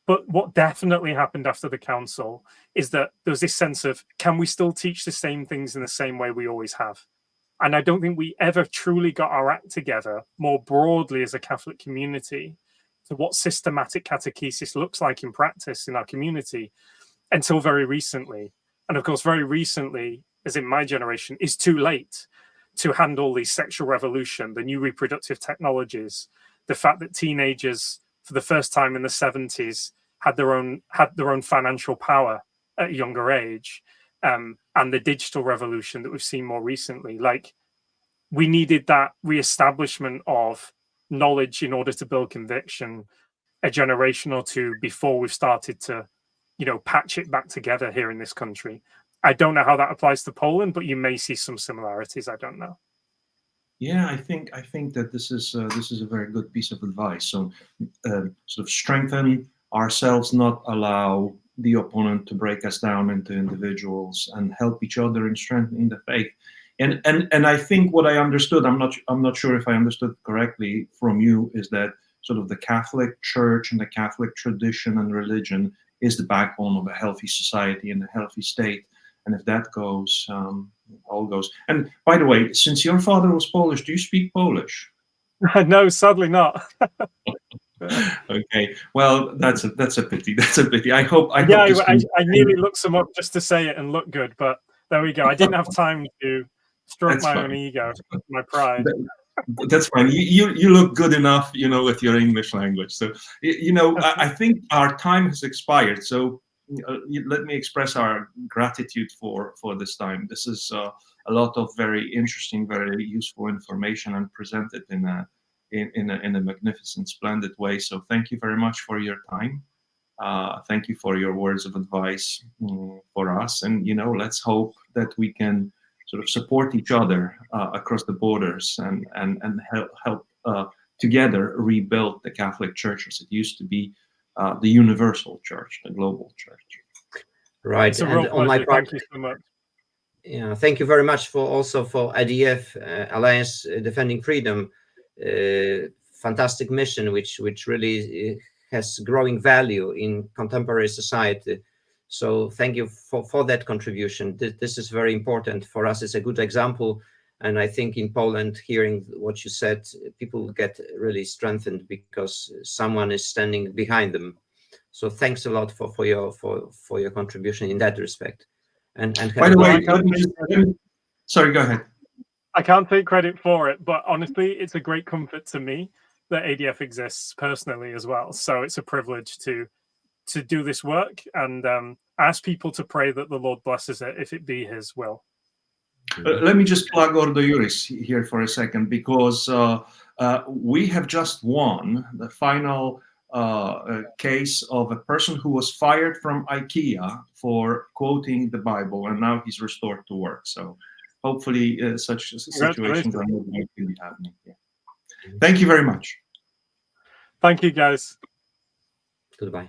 But what definitely happened after the council is that there was this sense of, can we still teach the same things in the same way we always have? And I don't think we ever truly got our act together more broadly as a Catholic community to what systematic catechesis looks like in practice in our community until very recently. And of course, very recently, as in my generation, is too late to handle the sexual revolution, the new reproductive technologies, the fact that teenagers, for the first time in the 70s, had their own financial power at a younger age, and the digital revolution that we've seen more recently. Like, we needed that reestablishment of knowledge in order to build conviction a generation or two before we've started to, you know, patch it back together here in this country. I don't know how that applies to Poland, but you may see some similarities. I don't know. Yeah, I think that this is a very good piece of advice. So, sort of strengthen ourselves, not allow the opponent to break us down into individuals, and help each other in strengthening the faith. And I think what I understood, I'm not sure if I understood correctly from you, is that sort of the Catholic Church and the Catholic tradition and religion is the backbone of a healthy society and a healthy state. And if that goes, all goes. And by the way, since your father was Polish, do you speak Polish? No, sadly not. Okay, well, that's a pity. That's a pity. I hope. I nearly looked some up just to say it and look good, but there we go. I didn't have time to stroke my own ego, my pride. That's fine. You look good enough, you know, with your English language. So, you know, I think our time has expired. So let me express our gratitude for this time. This is a lot of very interesting, very useful information, and presented in a magnificent, splendid way. So thank you very much for your time. Thank you for your words of advice for us. And, you know, let's hope that we can sort of support each other across the borders and help together rebuild the Catholic Church as it used to be, the universal church, the global church. Right. It's a real pleasure. On my part, thank you so much. Yeah, thank you very much for ADF, Alliance Defending Freedom, fantastic mission, which really has growing value in contemporary society. So thank you for that contribution. This is very important for us. It's a good example. And I think in Poland, hearing what you said, people get really strengthened because someone is standing behind them. So thanks a lot for your contribution in that respect. And by the way, sorry, go ahead. I can't take credit for it, but honestly, it's a great comfort to me that ADF exists personally as well. So it's a privilege to do this work, and ask people to pray that the Lord blesses it if it be His will. Let me just plug Ordo Iuris here for a second, because we have just won the final case of a person who was fired from IKEA for quoting the Bible, and now he's restored to work. So hopefully such situations are not going to be happening. Yeah. Thank you very much. Thank you, guys. Goodbye.